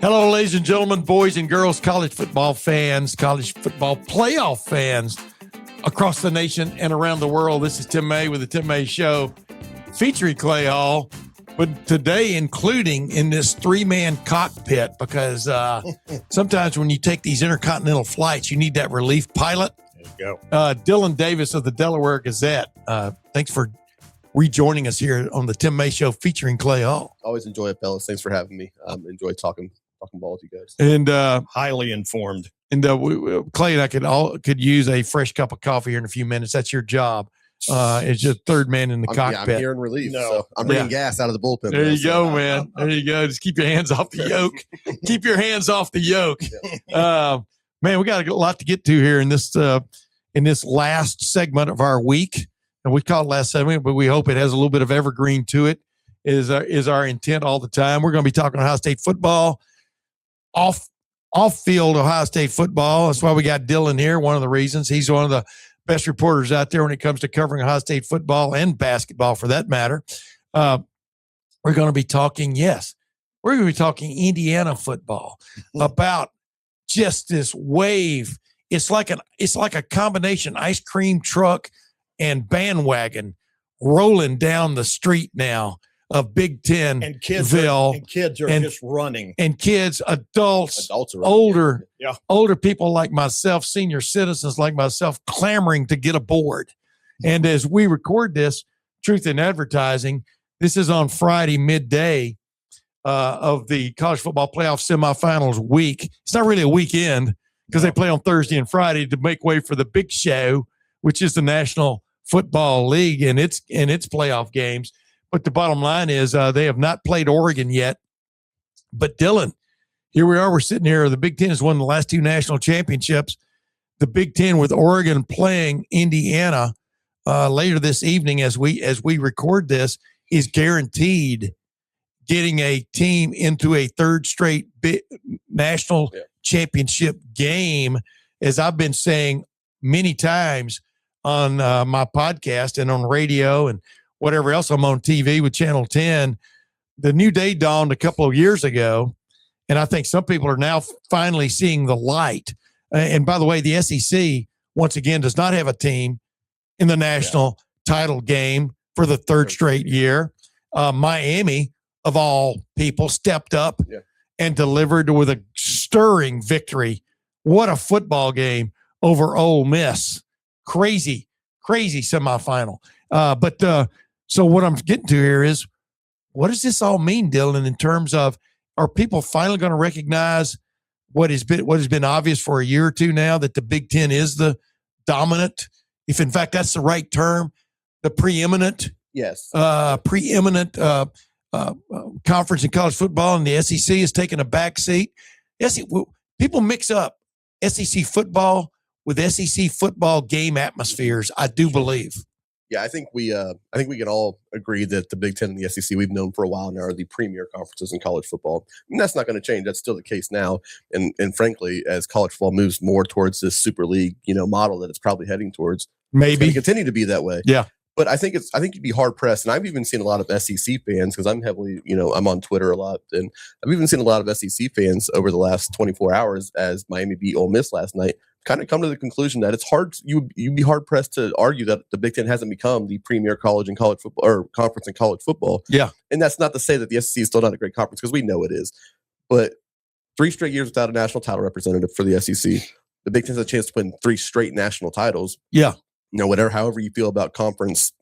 Hello, ladies and gentlemen, boys and girls, college football fans, college football playoff fans across the nation and around the world. This is Tim May with the Tim May Show, featuring Clay Hall, but today including in this three-man cockpit because sometimes when you take these intercontinental flights, you need that relief pilot. There you go. Dylan Davis of the Delaware Gazette. Thanks for rejoining us here on the Tim May Show featuring Clay Hall. Always enjoy it, fellas. Thanks for having me. Enjoy talking ball with you guys. And Highly informed. And Clay and I could use a fresh cup of coffee here in a few minutes. That's your job. It's just third man in the cockpit. I'm here in relief. No. So I'm bringing gas out of the bullpen. There you go, man. There you go. Just keep your hands off the yoke. Keep your hands off the yoke. Man, we got a lot to get to here in this last segment of our week. And we call it last segment, but we hope it has a little bit of evergreen to it. Is our intent all the time. We're going to be talking Ohio State football, off-field Ohio State football. That's why we got Dylan here. One of the reasons he's one of the best reporters out there when it comes to covering Ohio State football and basketball, for that matter. We're going to be talking. We're going to be talking Indiana football about just this wave. It's like a combination ice cream truck and bandwagon rolling down the street now of Big Ten And kids Ville, are just running. and kids, adults Adults are older people like myself, senior citizens like myself, clamoring to get aboard. And as we record this, Truth in Advertising, this is on Friday midday of the college football playoff semifinals week. It's not really a weekend because they play on Thursday and Friday to make way for the big show, which is the National Football League and its playoff games. But the bottom line is they have not played Oregon yet. But Dylan, here we are. We're sitting here. The Big Ten has won the last two national championships. The Big Ten with Oregon playing Indiana later this evening as we record this is guaranteed getting a team into a third straight national championship game, as I've been saying many times on my podcast and on radio and whatever else I'm on TV with Channel 10. The new day dawned a couple of years ago, and I think some people are now finally seeing the light. And by the way, the SEC, once again, does not have a team in the national title game for the third straight year. Miami, of all people, stepped up and delivered with a stirring victory. What a football game over Ole Miss. Crazy semifinal. So what I'm getting to here is, what does this all mean, Dylan, in terms of, are people finally going to recognize what has been obvious for a year or two now, that the Big Ten is the dominant, if in fact that's the right term, the preeminent conference in college football, and the SEC is taking a back seat? People mix up SEC football with SEC football game atmospheres, I do believe. Yeah, I think we can all agree that the Big Ten and the SEC, we've known for a while now, are the premier conferences in college football. And that's not going to change. That's still the case now. And frankly, as college football moves more towards this Super League, model that it's probably heading towards, maybe it's going to continue to be that way. Yeah. But I think you'd be hard pressed, and I've even seen a lot of SEC fans, because I'm heavily, I'm on Twitter a lot, and I've even seen a lot of SEC fans over the last 24 hours as Miami beat Ole Miss last night, kind of come to the conclusion that it's hard. You'd be hard pressed to argue that the Big Ten hasn't become the premier college football or conference in college football. Yeah, and that's not to say that the SEC is still not a great conference, because we know it is. But 3 straight years without a national title representative for the SEC, the Big Ten has a chance to win 3 straight national titles. Yeah. However you feel about conference,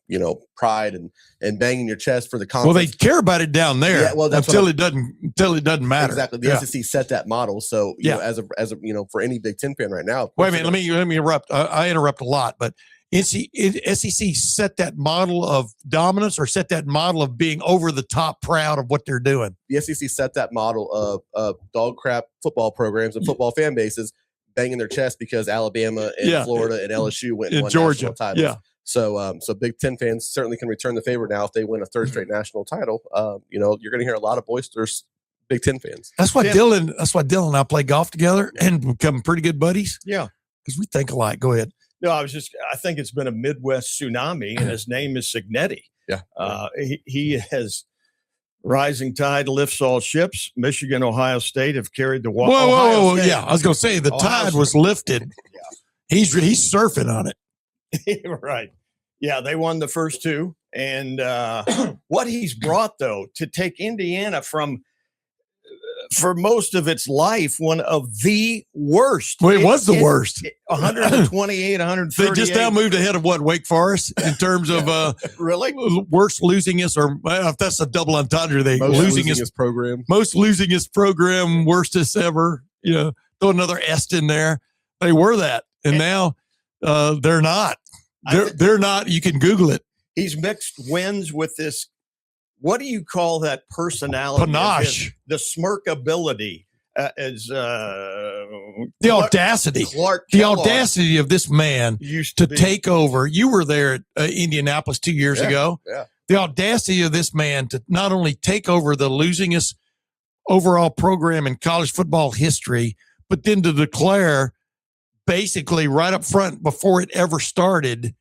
pride and banging your chest for the conference. Well, they care about it down there. Yeah, well, until it doesn't matter. Exactly. The SEC set that model. So, as a for any Big Ten fan right now. Wait a minute. Let me interrupt. I interrupt a lot, but SEC set that model of dominance, or set that model of being over the top proud of what they're doing? The SEC set that model of dog crap football programs and football fan bases banging their chest because Alabama and Florida and LSU went and won Georgia national titles. Yeah. So Big Ten fans certainly can return the favor now if they win a third straight national title. You're going to hear a lot of boisterous Big Ten fans. That's why Dylan and I play golf together and become pretty good buddies. Yeah, because we think alike. Go ahead. No, I think it's been a Midwest tsunami, and his name is Cignetti. Yeah, he has Rising tide lifts all ships. Michigan, Ohio State have carried the water. Whoa. Yeah, I was going to say the tide was lifted. Yeah. He's surfing on it. Right. Yeah, they won the first two. And what he's brought, though, to take Indiana from, for most of its life, one of the worst. Well, it was the worst. 128, 138. They just now moved ahead of what, Wake Forest, in terms of really worst losingest, or if that's a double entendre, they losingest program. Most losingest program, worstest ever. You know, throw another est in there. They were that, and now they're not. They're not. You can Google it. He's mixed wins with this. What do you call that personality? Panache. The smirk ability. The audacity. Clark the Kellogg audacity of this man used to be. take over. You were there at Indianapolis 2 years ago. Yeah. The audacity of this man to not only take over the losingest overall program in college football history, but then to declare basically right up front before it ever started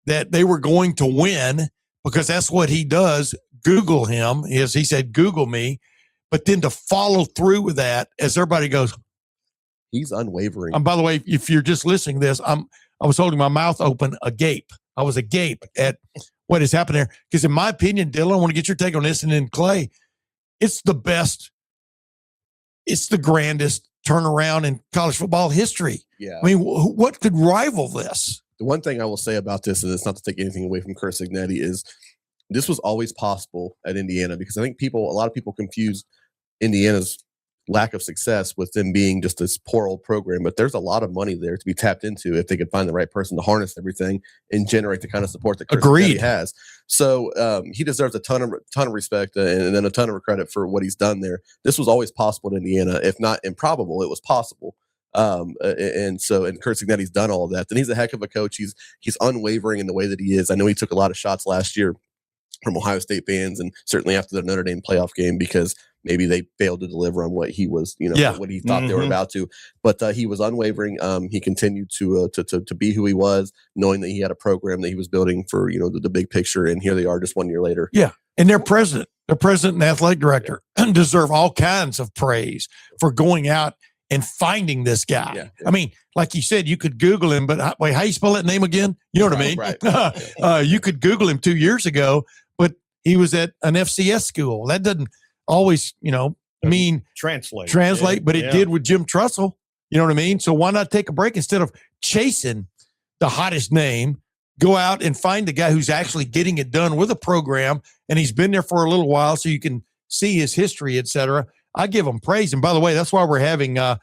that they were going to win, because that's what he does. Google him, he said, Google me. But then to follow through with that, as everybody goes, he's unwavering. And by the way, if you're just listening to this, I was holding my mouth open, agape. I was agape at what has happened there. Because in my opinion, Dylan, I want to get your take on this, and then Clay, it's the best, it's the grandest turnaround in college football history. Yeah. I mean, what could rival this? The one thing I will say about this, and it's not to take anything away from Curt Cignetti, is this was always possible at Indiana, because I think a lot of people confuse Indiana's lack of success with them being just this poor old program. But there's a lot of money there to be tapped into if they could find the right person to harness everything and generate the kind of support that Curt Cignetti has. So he deserves a ton of respect and then a ton of credit for what he's done there. This was always possible in Indiana, if not improbable, it was possible. And Curt Cignetti's done all of that. Then he's a heck of a coach. He's unwavering in the way that he is. I know he took a lot of shots last year from Ohio State fans, and certainly after the Notre Dame playoff game, because maybe they failed to deliver on what he was, what he thought they were about to. But he was unwavering. He continued to be who he was, knowing that he had a program that he was building for, the big picture. And here they are just 1 year later. Yeah. And their president and athletic director deserve all kinds of praise for going out and finding this guy. Yeah. I mean, like you said, you could Google him, but wait, how you spell that name again? You know what I mean? Right. You could Google him 2 years ago, but he was at an FCS school. That doesn't always, mean translate, but it did with Jim Trussell. You know what I mean? So why not take a break instead of chasing the hottest name? Go out and find the guy who's actually getting it done with a program, and he's been there for a little while, so you can see his history, et cetera. I give him praise. And by the way, that's why we're having a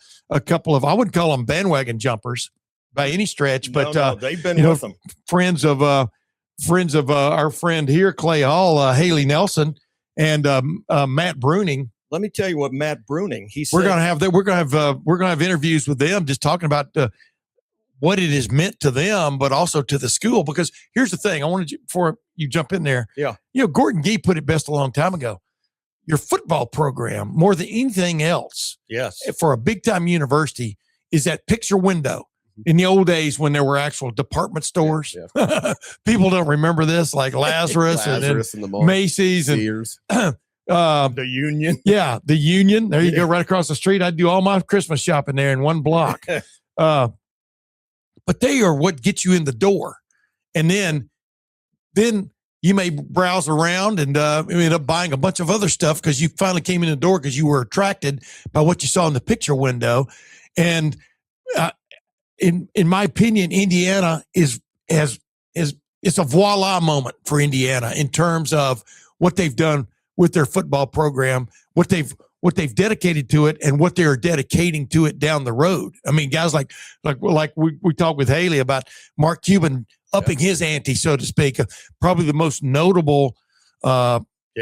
couple of, I wouldn't call them bandwagon jumpers by any stretch, but they've been with them. Friends of our friend here, Clay Hall, Haley Nelson, and Matt Bruning. Let me tell you what Matt Bruning, he said. We're gonna have interviews with them, just talking about what it has meant to them, but also to the school. Because here's the thing, I wanted you, before you jump in there. Yeah. Gordon Gee put it best a long time ago. Your football program, more than anything else, yes, for a big time university, is that picture window. In the old days when there were actual department stores, people don't remember this, like Lazarus and the mall, Macy's and Sears. The Union. Yeah, the Union. There you go, right across the street. I do all my Christmas shopping there in one block. But they are what gets you in the door. And then you may browse around and end up buying a bunch of other stuff because you finally came in the door because you were attracted by what you saw in the picture window. And in my opinion, Indiana is it's a voila moment for Indiana in terms of what they've done with their football program, what they've dedicated to it, and what they're dedicating to it down the road. I mean, guys like we talked with Haley about Mark Cuban upping his ante, so to speak. Probably the most notable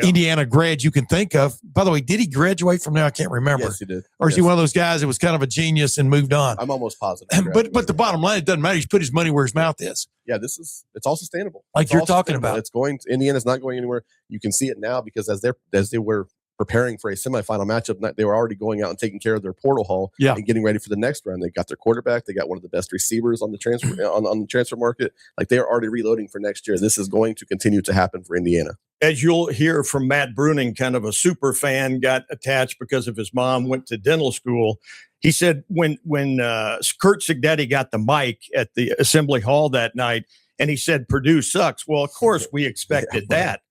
Indiana grad you can think of. By the way, did he graduate from there? I can't remember. Yes, he did. Or is he one of those guys that was kind of a genius and moved on? I'm almost positive. But the bottom line, it doesn't matter. He's put his money where his mouth is. Yeah, it's all sustainable. Like you're talking about. Indiana's not going anywhere. You can see it now because as they were preparing for a semifinal matchup. They were already going out and taking care of their portal haul Yeah. and getting ready for the next round. They got their quarterback. They got one of the best receivers on the transfer on the transfer market. Like, they are already reloading for next year. This is going to continue to happen for Indiana. As you'll hear from Matt Bruning, kind of a super fan, got attached because of his mom went to dental school. He said when Curt Cignetti got the mic at the assembly hall that night, and he said Purdue sucks. Well, of course we expected that,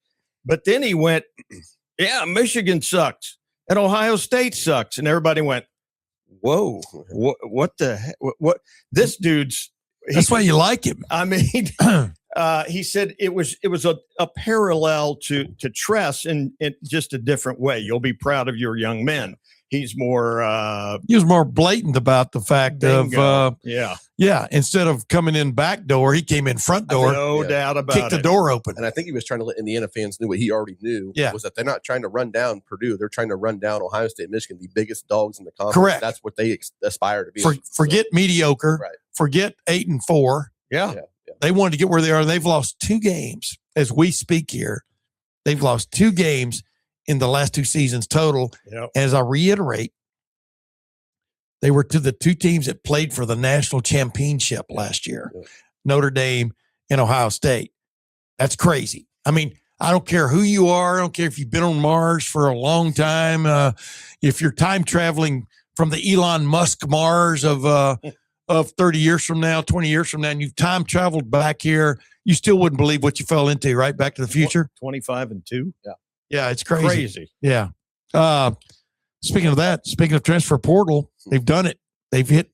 but then he went, yeah, Michigan sucks and Ohio State sucks. And everybody went, whoa, what the heck? What this dude's. That's why you like him. I mean, he said it was a parallel to Tress in just a different way. You'll be proud of your young men. He's more. He was more blatant about the fact bingo. of instead of coming in back door, he came in front door. No doubt about kicked it. the door open. And I think he was trying to let Indiana fans know what he already knew. Yeah. Was that they're not trying to run down Purdue. They're trying to run down Ohio State, Michigan, the biggest dogs in the conference. Correct. That's what they aspire to be. Forget mediocre. Right. Forget 8-4. Yeah. They wanted to get where they are. They've lost 2 games as we speak here. They've lost 2 games in the last 2 seasons total. Yep. As I reiterate, they were to the 2 teams that played for the national championship last year, Notre Dame and Ohio State. That's crazy. I mean, I don't care who you are. I don't care if you've been on Mars for a long time. If you're time traveling from the Elon Musk Mars of 30 years from now, 20 years from now, and you've time traveled back here, you still wouldn't believe what you fell into, right? Back to the Future. 25-2. Yeah. Yeah, it's crazy. Yeah. Speaking of that, speaking of transfer portal, they've done it. They've hit.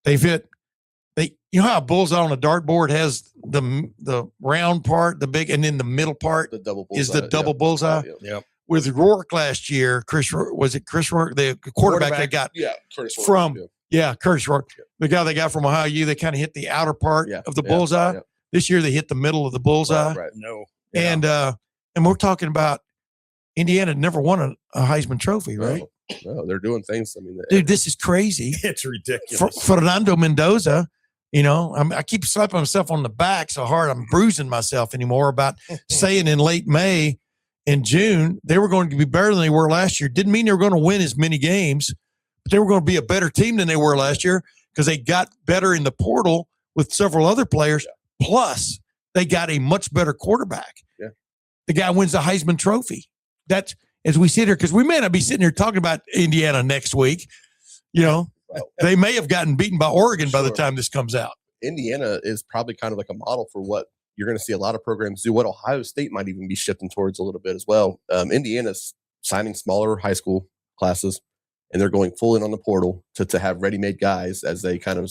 You know how a bullseye on a dartboard has the round part, the big, and then the middle part The double bullseye. is the double bullseye. Yep. With Rourke last year, Chris Rourke, the quarterback they got Curtis from Rourke, Curtis Rourke, the guy they got from Ohio U. They kind of hit the outer part of the bullseye. Yeah. This year they hit the middle of the bullseye. Right. No. And we're talking about Indiana never won a Heisman Trophy, right? No, they're doing things. I mean, Dude, this is crazy. It's ridiculous. Fernando Mendoza, I keep slapping myself on the back so hard I'm bruising myself anymore about saying in late May and June they were going to be better than they were last year. Didn't mean they were going to win as many games, but they were going to be a better team than they were last year because they got better in the portal with several other players. Yeah. Plus, they got a much better quarterback. Yeah. The guy wins the Heisman Trophy. That's as we sit here, because we may not be sitting here talking about Indiana next week. They may have gotten beaten by Oregon by the time this comes out. Indiana is probably kind of like a model for what you're going to see a lot of programs do, what Ohio State might even be shifting towards a little bit as well. Indiana's signing smaller high school classes, and they're going full in on the portal to have ready-made guys as they kind of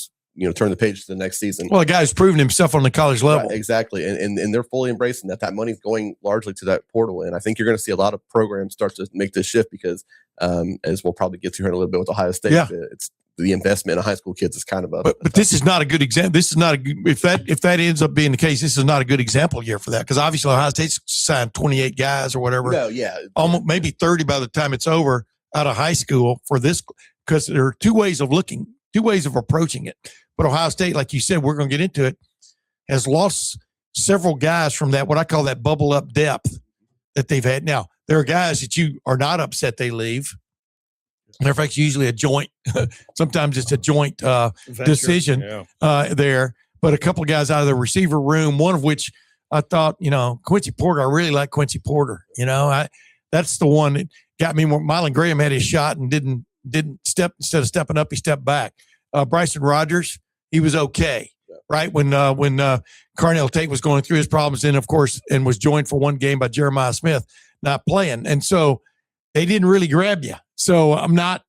turn the page to the next season. Well, a guy's proven himself on the college level. Right, exactly. And they're fully embracing that money's going largely to that portal. And I think you're going to see a lot of programs start to make this shift because, as we'll probably get to here in a little bit with Ohio State, it's the investment in high school kids is kind of but this is not a good example. This is not a good, if that ends up being the case, this is not a good example year for that. Because obviously Ohio State's signed 28 guys or whatever. No, yeah. Almost maybe 30 by the time it's over out of high school for this, because there are 2 ways of approaching it. But Ohio State, like you said, we're going to get into it, has lost several guys from that, what I call that bubble up depth that they've had. Now, there are guys that you are not upset they leave. Matter of fact, it's usually a joint. Sometimes it's a joint decision there. But a couple of guys out of the receiver room, one of which I thought, Quincy Porter, I really like Quincy Porter. That's the one that got me more. Mylan Graham had his shot and didn't step, instead of stepping up, he stepped back. Bryson Rogers, he was okay, right? When Carnell Tate was going through his problems, and of course, and was joined for one game by Jeremiah Smith not playing. And so they didn't really grab you. So I'm not,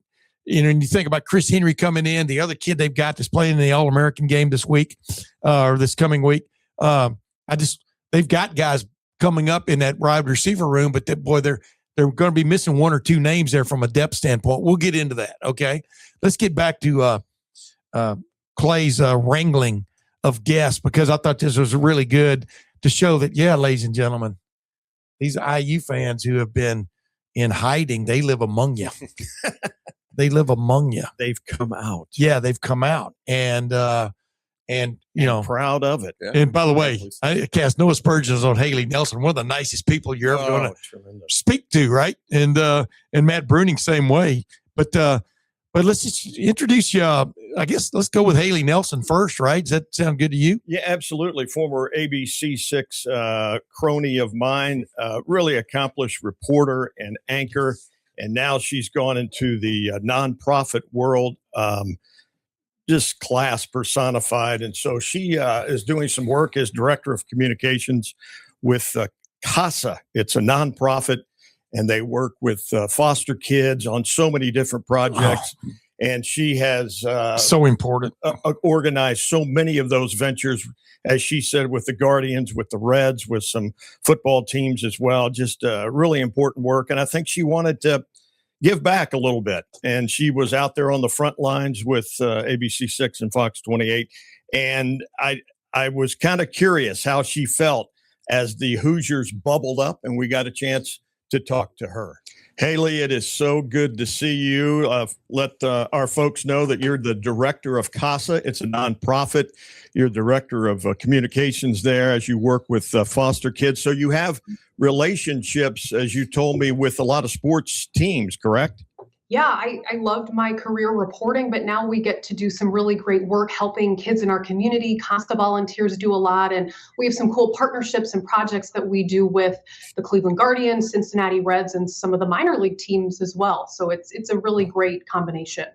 and you think about Chris Henry coming in, the other kid they've got that's playing in the All-American game this week, or this coming week. They've got guys coming up in that wide receiver room, but they're going to be missing 1 or 2 names there from a depth standpoint. We'll get into that. Okay. Let's get back to Clay's wrangling of guests, because I thought this was really good to show that, ladies and gentlemen, these IU fans who have been in hiding, they live among you. They live among you. They've come out. Yeah, they've come out. And And, you know, proud of it. Yeah. and by the way, I cast no aspersions on Haley Nelson, one of the nicest people you're ever going to speak to, right? And Matt Bruning, same way. But let's just introduce you. I guess let's go with Haley Nelson first, right? Does that sound good to you? Yeah, absolutely. Former ABC6 crony of mine, really accomplished reporter and anchor. And now she's gone into the nonprofit world. Just class personified. And so she is doing some work as director of communications with Casa. It's a nonprofit, and they work with foster kids on so many different projects. Oh. And she has so important organized so many of those ventures, as she said, with the Guardians, with the Reds, with some football teams as well. Just really important work. And I think she wanted to give back a little bit. And she was out there on the front lines with ABC6 and Fox 28. And I was kind of curious how she felt as the Hoosiers bubbled up and we got a chance to talk to her. Haley, it is so good to see you. Let our folks know that you're the director of Casa. It's a nonprofit. You're director of communications there as you work with foster kids. So you have relationships, as you told me, with a lot of sports teams, correct? Yeah, I loved my career reporting, but now we get to do some really great work helping kids in our community. Casa volunteers do a lot, and we have some cool partnerships and projects that we do with the Cleveland Guardians, Cincinnati Reds, and some of the minor league teams as well. So it's a really great combination.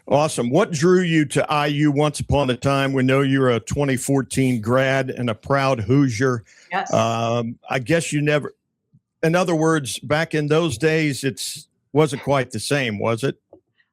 Awesome. What drew you to IU once upon a time? We know you're a 2014 grad and a proud Hoosier. Yes. I guess you never, in other words, back in those days, wasn't quite the same, was it?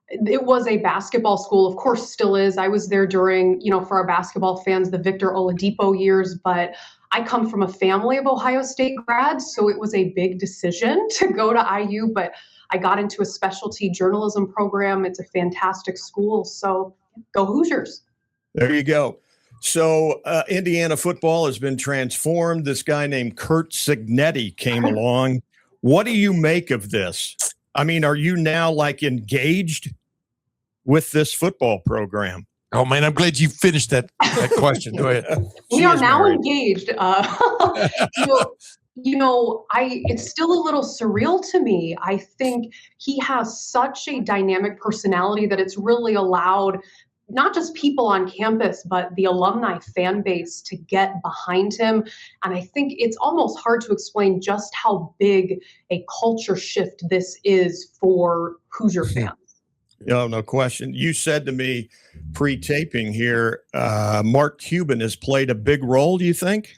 It was a basketball school, of course, still is. I was there during, for our basketball fans, the Victor Oladipo years, but I come from a family of Ohio State grads, so it was a big decision to go to IU, but I got into a specialty journalism program. It's a fantastic school, so go Hoosiers. There you go. So Indiana football has been transformed. This guy named Curt Cignetti came along. What do you make of this? I mean, are you now engaged with this football program? Oh man, I'm glad you finished that question. Go ahead. We are now engaged. It's still a little surreal to me. I think he has such a dynamic personality that it's really allowed not just people on campus, but the alumni fan base to get behind him. And I think it's almost hard to explain just how big a culture shift this is for Hoosier fans. No question. You said to me pre-taping here, Mark Cuban has played a big role, do you think?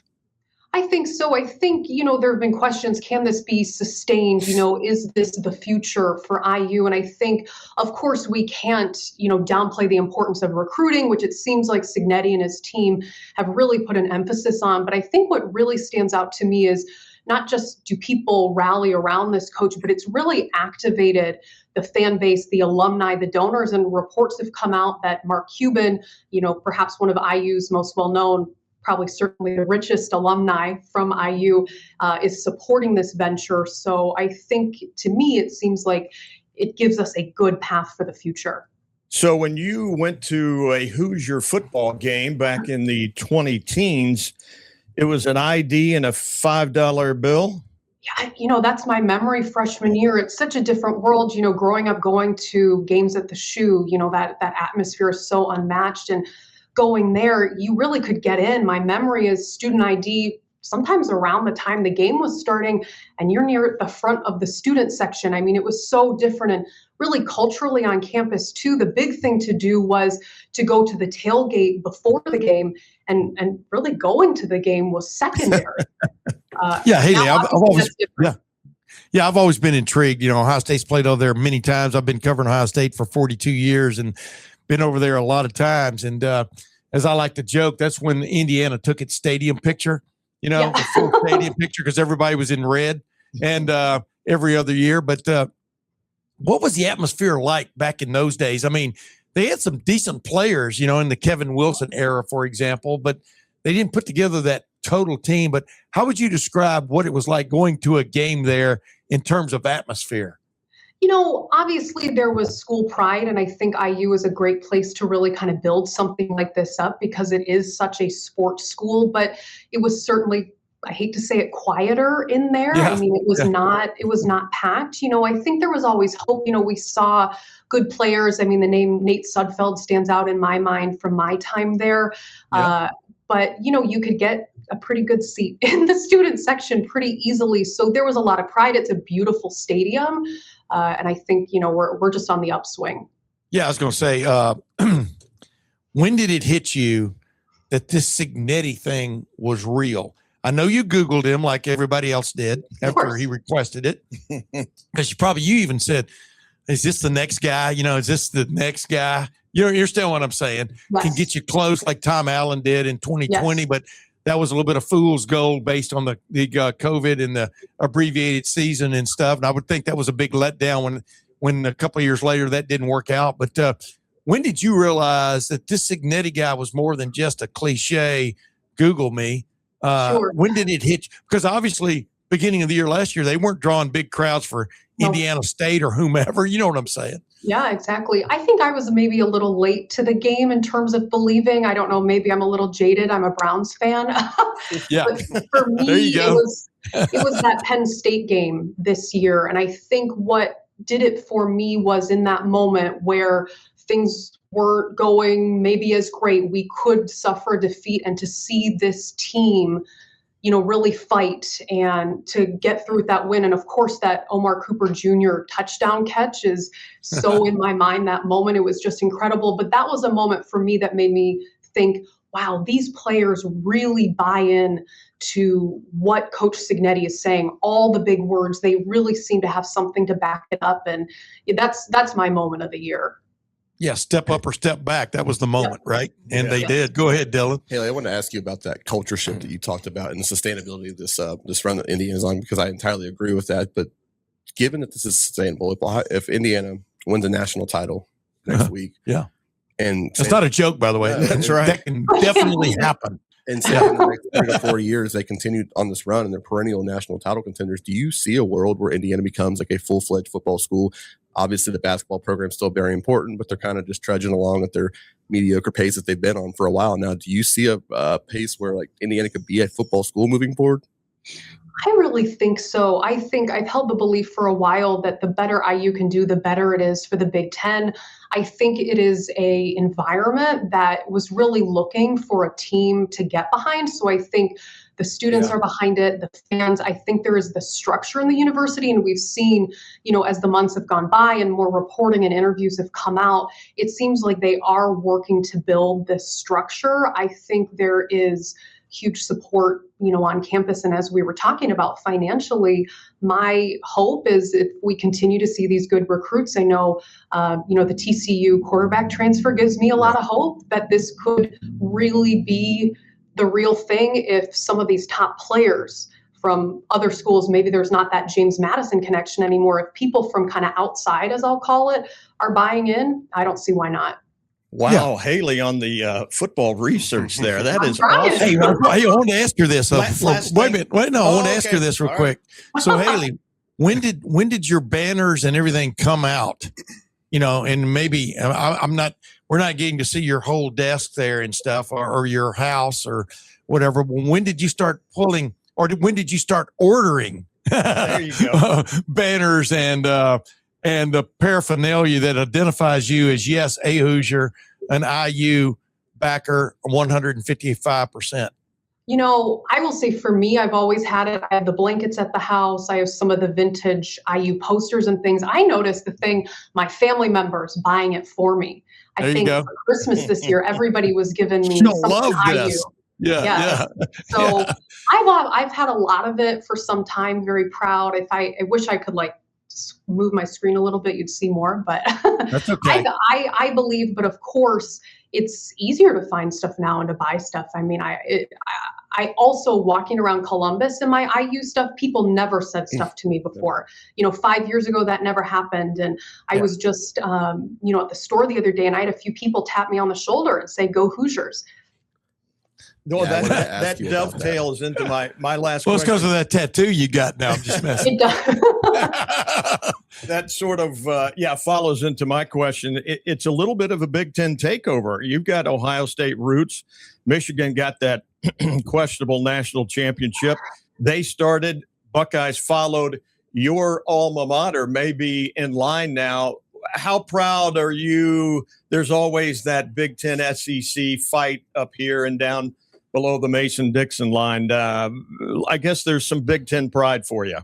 I think so. I think, there have been questions, can this be sustained? Is this the future for IU? And I think, of course, we can't, downplay the importance of recruiting, which it seems like Cignetti and his team have really put an emphasis on. But I think what really stands out to me is not just do people rally around this coach, but it's really activated the fan base, the alumni, the donors, and reports have come out that Mark Cuban, perhaps one of IU's most well-known, probably certainly the richest alumni from IU, is supporting this venture. So I think, to me, it seems like it gives us a good path for the future. So when you went to a Hoosier football game back in the 20-teens, it was an ID and a $5 bill? Yeah, that's my memory freshman year. It's such a different world, growing up, going to games at the Shoe, that atmosphere is so unmatched. And going there, you really could get in. My memory is student ID sometimes around the time the game was starting, and you're near the front of the student section. I mean, it was so different, and really culturally on campus too. The big thing to do was to go to the tailgate before the game, and really going to the game was secondary. Yeah, Haley, I've always been intrigued. Ohio State's played over there many times. I've been covering Ohio State for 42 years and been over there a lot of times. And as I like to joke, that's when Indiana took its stadium picture, the full stadium picture, because everybody was in red and every other year. But what was the atmosphere like back in those days? I mean, they had some decent players, in the Kevin Wilson era, for example, but they didn't put together that total team. But how would you describe what it was like going to a game there in terms of atmosphere? Obviously there was school pride, and I think IU is a great place to really kind of build something like this up because it is such a sports school, but it was certainly, I hate to say it, quieter in there. Yeah. I mean, it was not packed. I think there was always hope. We saw good players. I mean, the name Nate Sudfeld stands out in my mind from my time there. Yeah. But you could get a pretty good seat in the student section pretty easily. So there was a lot of pride. It's a beautiful stadium. And I think, we're just on the upswing. Yeah, I was going to say, when did it hit you that this Cignetti thing was real? I know you Googled him like everybody else did after he requested it. Because you even said, is this the next guy? Is this the next guy? You understand what I'm saying? Yes. Can get you close like Tom Allen did in 2020, Yes. but that was a little bit of fool's gold based on the COVID and the abbreviated season and stuff. And I would think that was a big letdown when a couple of years later that didn't work out. But when did you realize that this Cignetti guy was more than just a cliche Google me? Sure. When did it hit you? Because obviously beginning of the year last year, they weren't drawing big crowds for Indiana State or whomever. You know what I'm saying? Yeah, exactly. I think I was maybe a little late to the game in terms of believing. I don't know. Maybe I'm a little jaded. I'm a Browns fan. Yeah. But for me, There you go. it was that Penn State game this year. And I think what did it for me was in that moment where things weren't going maybe as great. We could suffer defeat, and to see this team really fight and to get through with that win. And of course, that Omar Cooper Jr. touchdown catch is so in my mind that moment. It was just incredible. But that was a moment for me that made me think, wow, these players really buy in to what Coach Cignetti is saying, all the big words. They really seem to have something to back it up. And that's my moment of the year. Yeah, step up or step back. That was the moment, right? And they did. Go ahead, Dylan. Haley, I want to ask you about that culture shift that you talked about and the sustainability of this run that Indiana's on, because I entirely agree with that. But given that this is sustainable, if Indiana wins a national title next week, and it's not a joke, by the way. That's right. That can definitely happen. And say in the next 3 to 4 years they continue on this run and they're perennial national title contenders, do you see a world where Indiana becomes like a full-fledged football school? Obviously, the basketball program is still very important, but they're kind of just trudging along at their mediocre pace that they've been on for a while now. Do you see a pace where like Indiana could be a football school moving forward? I really think so. I think I've held the belief for a while that the better IU can do, the better it is for the Big Ten. I think it is a environment that was really looking for a team to get behind. So I think the students are behind it, the fans. I think there is the structure in the university, and we've seen, as the months have gone by and more reporting and interviews have come out, it seems like they are working to build this structure. I think there is huge support, on campus. And as we were talking about financially, my hope is if we continue to see these good recruits, I know, the TCU quarterback transfer gives me a lot of hope that this could really be the real thing if some of these top players from other schools, maybe there's not that James Madison connection anymore. If people from kind of outside, as I'll call it, are buying in, I don't see why not. Wow, Haley on the football research there. That is trying. awesome. Hey, I want to ask her this. Last Wait a thing. minute. I want to ask her this real All quick. So, Haley, when did your banners and everything come out? And maybe we're not getting to see your whole desk there and stuff, or your house or whatever. When did you start pulling, or when did you start ordering There you go. banners and the paraphernalia that identifies you as, yes, a Hoosier, an IU backer, 155%? I will say for me, I've always had it. I have the blankets at the house. I have some of the vintage IU posters and things. I noticed the thing, my family members buying it for me. I think for Christmas this year, everybody was giving me You'll something love IU. this. Yeah. So I've had a lot of it for some time. Very proud. I wish I could move my screen a little bit, you'd see more, but That's okay. I believe, but of course it's easier to find stuff now and to buy stuff. I mean, I also walking around Columbus in my IU stuff, people never said stuff to me before. 5 years ago, that never happened. And I was just, at the store the other day, and I had a few people tap me on the shoulder and say, "Go Hoosiers." No, Yeah, I wanted to that ask you about that. dovetails into my last Well, it's because question. of that tattoo you got now. I'm just messing. It does. That sort of follows into my question. It's a little bit of a Big Ten takeover. You've got Ohio State roots. Michigan got that questionable national championship. They started. Buckeyes followed. Your alma mater may be in line now. How proud are you? There's always that Big Ten SEC fight up here and down below the Mason-Dixon line. I guess there's some Big Ten pride for you.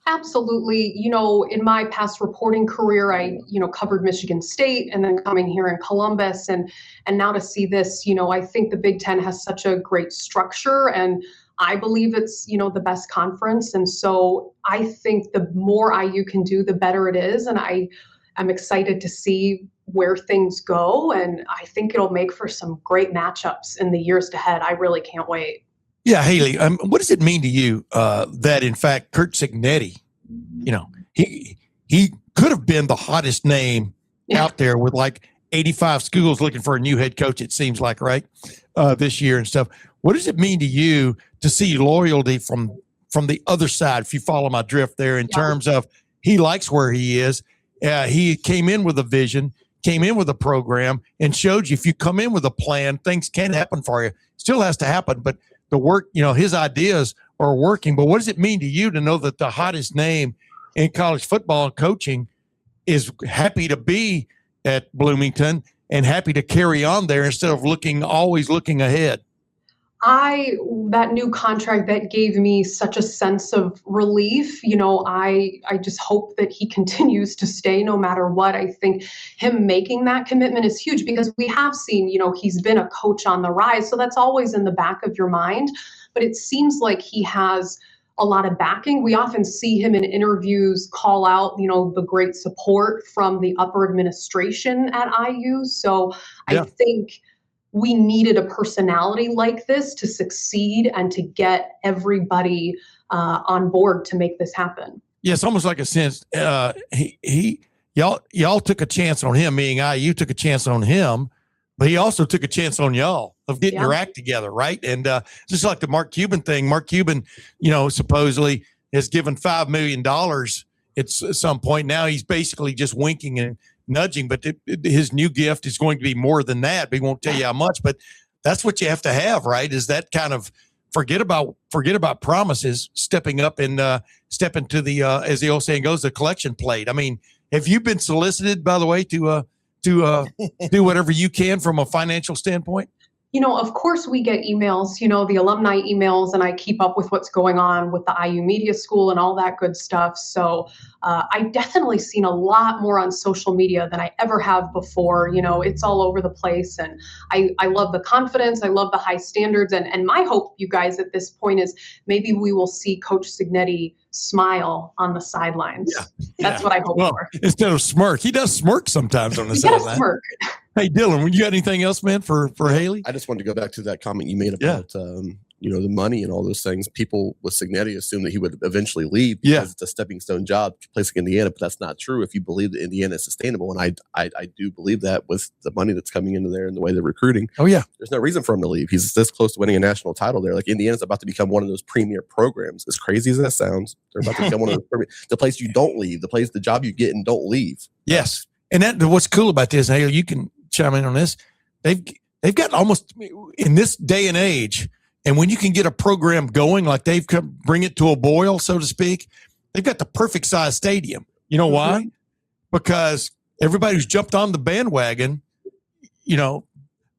Absolutely. You know, in my past reporting career, I, covered Michigan State and then coming here in Columbus and now to see this, I think the Big Ten has such a great structure and I believe it's, the best conference. And so I think the more IU can do, the better it is. And I'm excited to see where things go. And I think it'll make for some great matchups in the years ahead. I really can't wait. Yeah, Haley, what does it mean to you that, in fact, Curt Cignetti, he could have been the hottest name out there with like 85 schools looking for a new head coach, it seems like, right, this year and stuff. What does it mean to you to see loyalty from the other side, if you follow my drift there, in terms of he likes where he is? He came in with a vision, came in with a program, and showed you if you come in with a plan, things can happen for you. Still has to happen, but the work, his ideas are working. But what does it mean to you to know that the hottest name in college football and coaching is happy to be at Bloomington and happy to carry on there instead of always looking ahead? That new contract, that gave me such a sense of relief. I just hope that he continues to stay no matter what. I think him making that commitment is huge because we have seen, he's been a coach on the rise. So that's always in the back of your mind. But it seems like he has a lot of backing. We often see him in interviews call out, the great support from the upper administration at IU. So I think we needed a personality like this to succeed and to get everybody on board to make this happen. Yeah, it's almost like a sense y'all took a chance on him, meaning IU took a chance on him, but he also took a chance on y'all of getting your act together, right? And just like the Mark Cuban thing, Mark Cuban, supposedly has given $5 million at some point. Now he's basically just winking and nudging, but his new gift is going to be more than that. We won't tell you how much, but that's what you have to have, right? Is that kind of forget about promises, stepping up and step into the as the old saying goes, the collection plate. I mean, have you been solicited, by the way, to do whatever you can from a financial standpoint? Of course we get emails, the alumni emails, and I keep up with what's going on with the IU Media School and all that good stuff. So I've definitely seen a lot more on social media than I ever have before. It's all over the place. And I love the confidence. I love the high standards. And my hope, you guys, at this point is maybe we will see Coach Cignetti smile on the sidelines. That's what I hope for. Instead of smirk. He does smirk sometimes on the sideline. Smirk. Hey, Dylan, you got anything else, man, for Haley? I just wanted to go back to that comment you made about the money and all those things. People with Cignetti assume that he would eventually leave because it's a stepping stone job to place in Indiana, but that's not true if you believe that Indiana is sustainable. And I do believe that with the money that's coming into there and the way they're recruiting. Oh, yeah. There's no reason for him to leave. He's this close to winning a national title there. Like Indiana's about to become one of those premier programs. As crazy as that sounds, they're about to become one of those the place you don't leave, the job you get and don't leave. Yes. And what's cool about this, Haley, you can chime in on this. They've got almost in this day and age, and when you can get a program going like they've bring it to a boil, so to speak, they've got the perfect size stadium. You know why? Because everybody who's jumped on the bandwagon,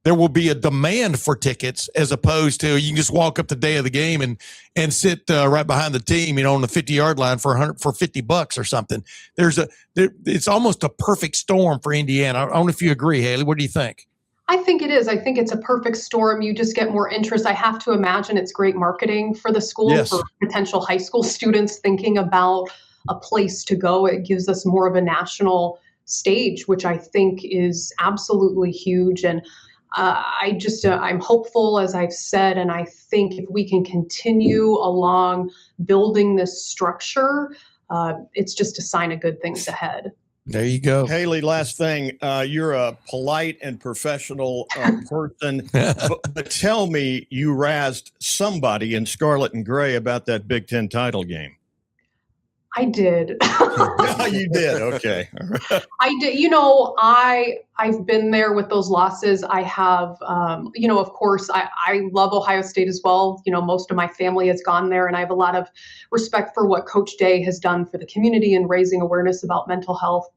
there will be a demand for tickets as opposed to you can just walk up the day of the game and sit right behind the team, on the 50-yard line for $50 or something. It's almost a perfect storm for Indiana. I don't know if you agree, Haley. What do you think? I think it is. I think it's a perfect storm. You just get more interest. I have to imagine it's great marketing for the school, for potential high school students thinking about a place to go. It gives us more of a national stage, which I think is absolutely huge. And I'm hopeful, as I've said, and I think if we can continue along building this structure, it's just a sign of good things ahead. There you go. Haley, last thing. You're a polite and professional person, but tell me you razzed somebody in scarlet and gray about that Big Ten title game. I did. You did. Okay. I did. I've been there with those losses. I have, of course, I love Ohio State as well. Most of my family has gone there, and I have a lot of respect for what Coach Day has done for the community and raising awareness about mental health.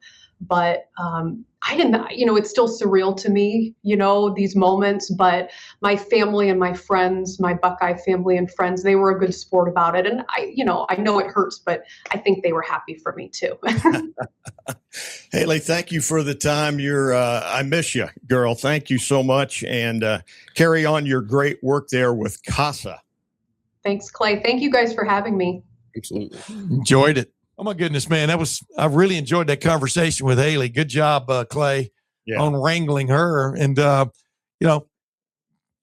But I didn't, it's still surreal to me, these moments, but my family and my friends, my Buckeye family and friends, they were a good sport about it. And I know it hurts, but I think they were happy for me too. Haley, thank you for the time. I miss you, girl. Thank you so much. And carry on your great work there with Casa. Thanks, Clay. Thank you guys for having me. Absolutely. Enjoyed it. Oh my goodness, man. I really enjoyed that conversation with Haley. Good job, Clay, on wrangling her. And, and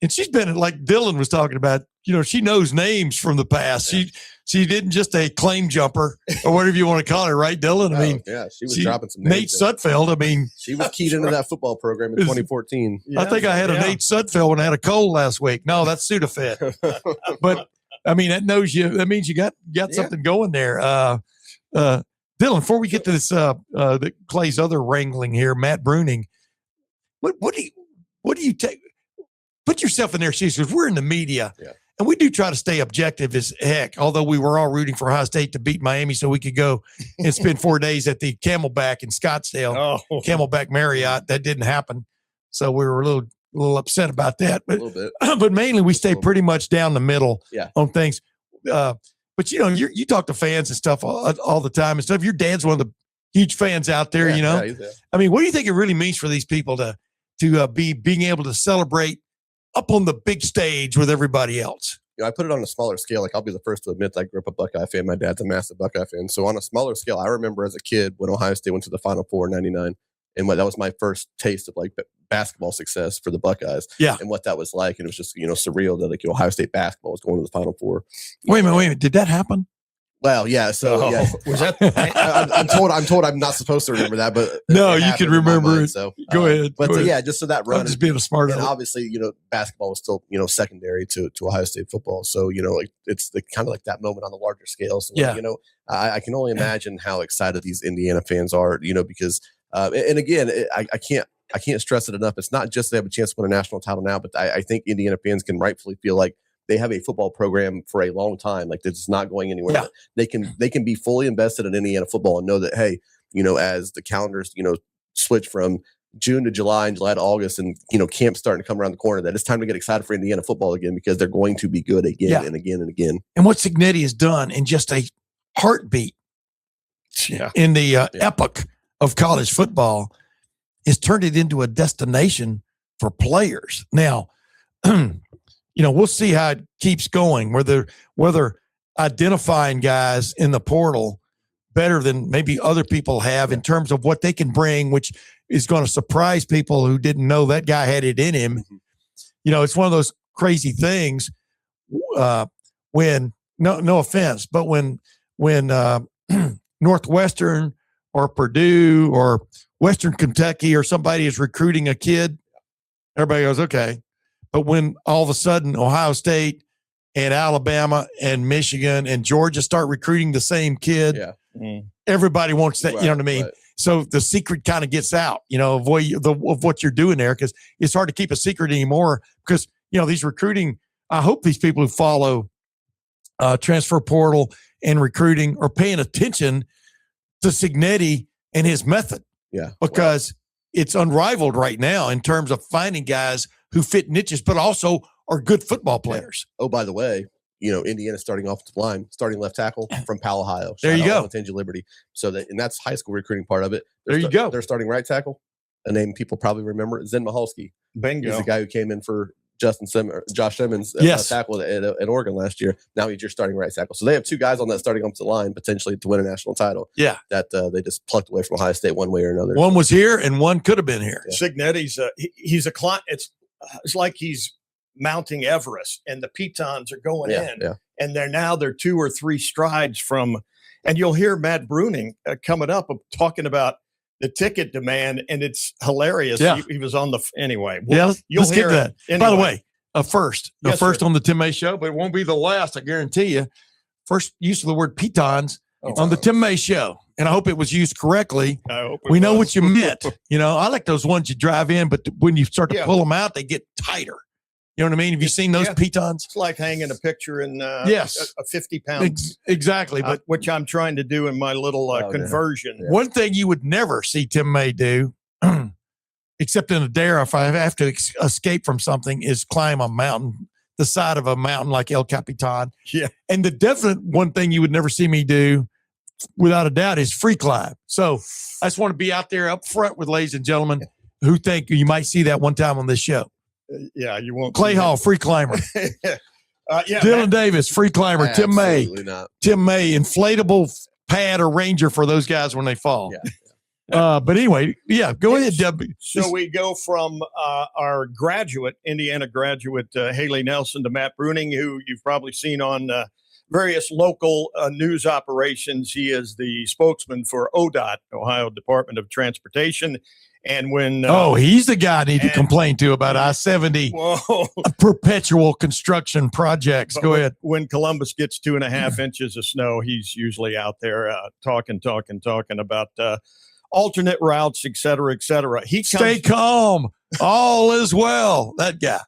she's been, like Dylan was talking about, she knows names from the past. She didn't just a claim jumper or whatever you want to call it, right, Dylan? I mean, she was dropping some names. Nate Sudfeld. She was keyed into that football program in 2014. I think I had a Nate Sudfeld when I had a cold last week. No, that's Sudafed. But I mean, that means you got something going there. Dylan, before we get to this, Clay's other wrangling here, Matt Bruning, what do you take? Put yourself in their shoes, because we're in the media, and we do try to stay objective as heck. Although we were all rooting for Ohio State to beat Miami, so we could go and spend 4 days at the Camelback in Scottsdale, Camelback Marriott. That didn't happen, so we were a little upset about that. But, a little bit. But mainly we stay pretty much down the middle on things. But you talk to fans and stuff all the time and stuff. Your dad's one of the huge fans out there. I mean, what do you think it really means for these people to be being able to celebrate up on the big stage with everybody else? I put it on a smaller scale. Like, I'll be the first to admit that I grew up a Buckeye fan. My dad's a massive Buckeye fan. So on a smaller scale, I remember as a kid when Ohio State went to the Final Four in '99, and that was my first taste of like basketball success for the Buckeyes. And what that was like. And it was just, surreal that Ohio State basketball was going to the Final Four. Wait a minute. Did that happen? Well, yeah. So was that? I'm told I'm not supposed to remember that, but no, you can remember it. So go ahead. But just so that run, I'm just being a smart. And obviously, basketball was still, secondary to Ohio State football. So it's the kind of like that moment on the larger scale. So I can only imagine how excited these Indiana fans are. Because and again, I can't stress it enough. It's not just they have a chance to win a national title now, but I think Indiana fans can rightfully feel like they have a football program for a long time. Like, this is not going anywhere. They can be fully invested in Indiana football and know that, hey, as the calendars, switch from June to July and July to August, and camp's starting to come around the corner, that it's time to get excited for Indiana football again, because they're going to be good again and again and again. And what Cignetti has done in just a heartbeat in the epoch of college football is turned it into a destination for players. Now, we'll see how it keeps going, whether identifying guys in the portal better than maybe other people have in terms of what they can bring, which is going to surprise people who didn't know that guy had it in him. It's one of those crazy things when, no offense, but when Northwestern or Purdue or Western Kentucky or somebody is recruiting a kid, everybody goes, okay. But when all of a sudden Ohio State and Alabama and Michigan and Georgia start recruiting the same kid, everybody wants that, you know what I mean? Right. So the secret kind of gets out, of what you're doing there, because it's hard to keep a secret anymore, because, these recruiting, I hope these people who follow transfer portal and recruiting are paying attention to Cignetti and his method. Because it's unrivaled right now in terms of finding guys who fit niches, but also are good football players. Oh, by the way, Indiana starting offensive line, starting left tackle from Powell, Ohio. There you go. Tangy Liberty. So and that's high school recruiting part of it. There you go. They're starting right tackle, a name people probably remember, Zen Mihalski. Bingo. He's the guy who came in for Josh Simmons tackle at Oregon last year. Now he's your starting right tackle. So they have two guys on that starting offensive line potentially to win a national title. That they just plucked away from Ohio State one way or another. One was here and one could have been here. Cignetti's he's a client. It's like he's mounting Everest, and the pitons are going in, and they're 2 or 3 strides from. And you'll hear Matt Bruning coming up talking about the ticket demand, and it's hilarious. Yeah. He was on the anyway. Yeah, let's get hear to that. it. By the Anyway. way, a first Yes, first sir. on the Tim May show, but it won't be the last. I guarantee you. First use of the word pitons on the Tim May show, and I hope it was used correctly. I hope it We know was. what you meant. I like those ones you drive in, but when you start to Yeah. pull them out, they get tighter. You know what I mean? Have you seen those Yeah. pitons? It's like hanging a picture in Yes. a 50-pound, Exactly. But which I'm trying to do in my little conversion. one thing you would never see Tim May do, except in a dare, if I have to escape from something, is climb a mountain, the side of a mountain like El Capitan. Yeah. And the definite one thing you would never see me do, without a doubt, is free climb. So I just want to be out there up front with ladies and gentlemen who think you might see that one time on this show. Yeah, you won't. Clay Hall, free climber. Yeah, Dylan Davis, free climber. Tim May, Absolutely not. inflatable pad or ranger for those guys when they fall. But anyway, go ahead, Deb. So we go from our Indiana graduate, Haley Nelson, to Matt Bruning, who you've probably seen on various local news operations. He is the spokesman for ODOT, Ohio Department of Transportation. And when he's the guy I need to complain to about I-70 perpetual construction projects. Go ahead. When Columbus gets 2.5 inches of snow, he's usually out there talking about alternate routes, et cetera, et cetera. Stay calm. All is well. That guy.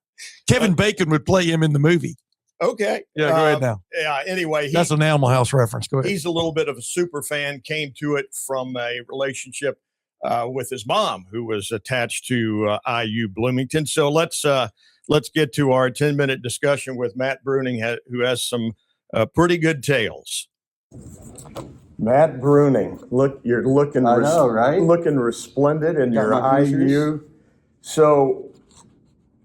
Kevin Bacon would play him in the movie. Okay. Yeah, go ahead now. Yeah, anyway. That's an Animal House reference. Go ahead. He's a little bit of a super fan, came to it from a relationship with his mom, who was attached to IU Bloomington. So let's get to our 10-minute discussion with Matt Bruning, who has some pretty good tales. Matt Bruning, look, you're looking. I know, right? Looking resplendent in Got your my Hoosiers. IU. So,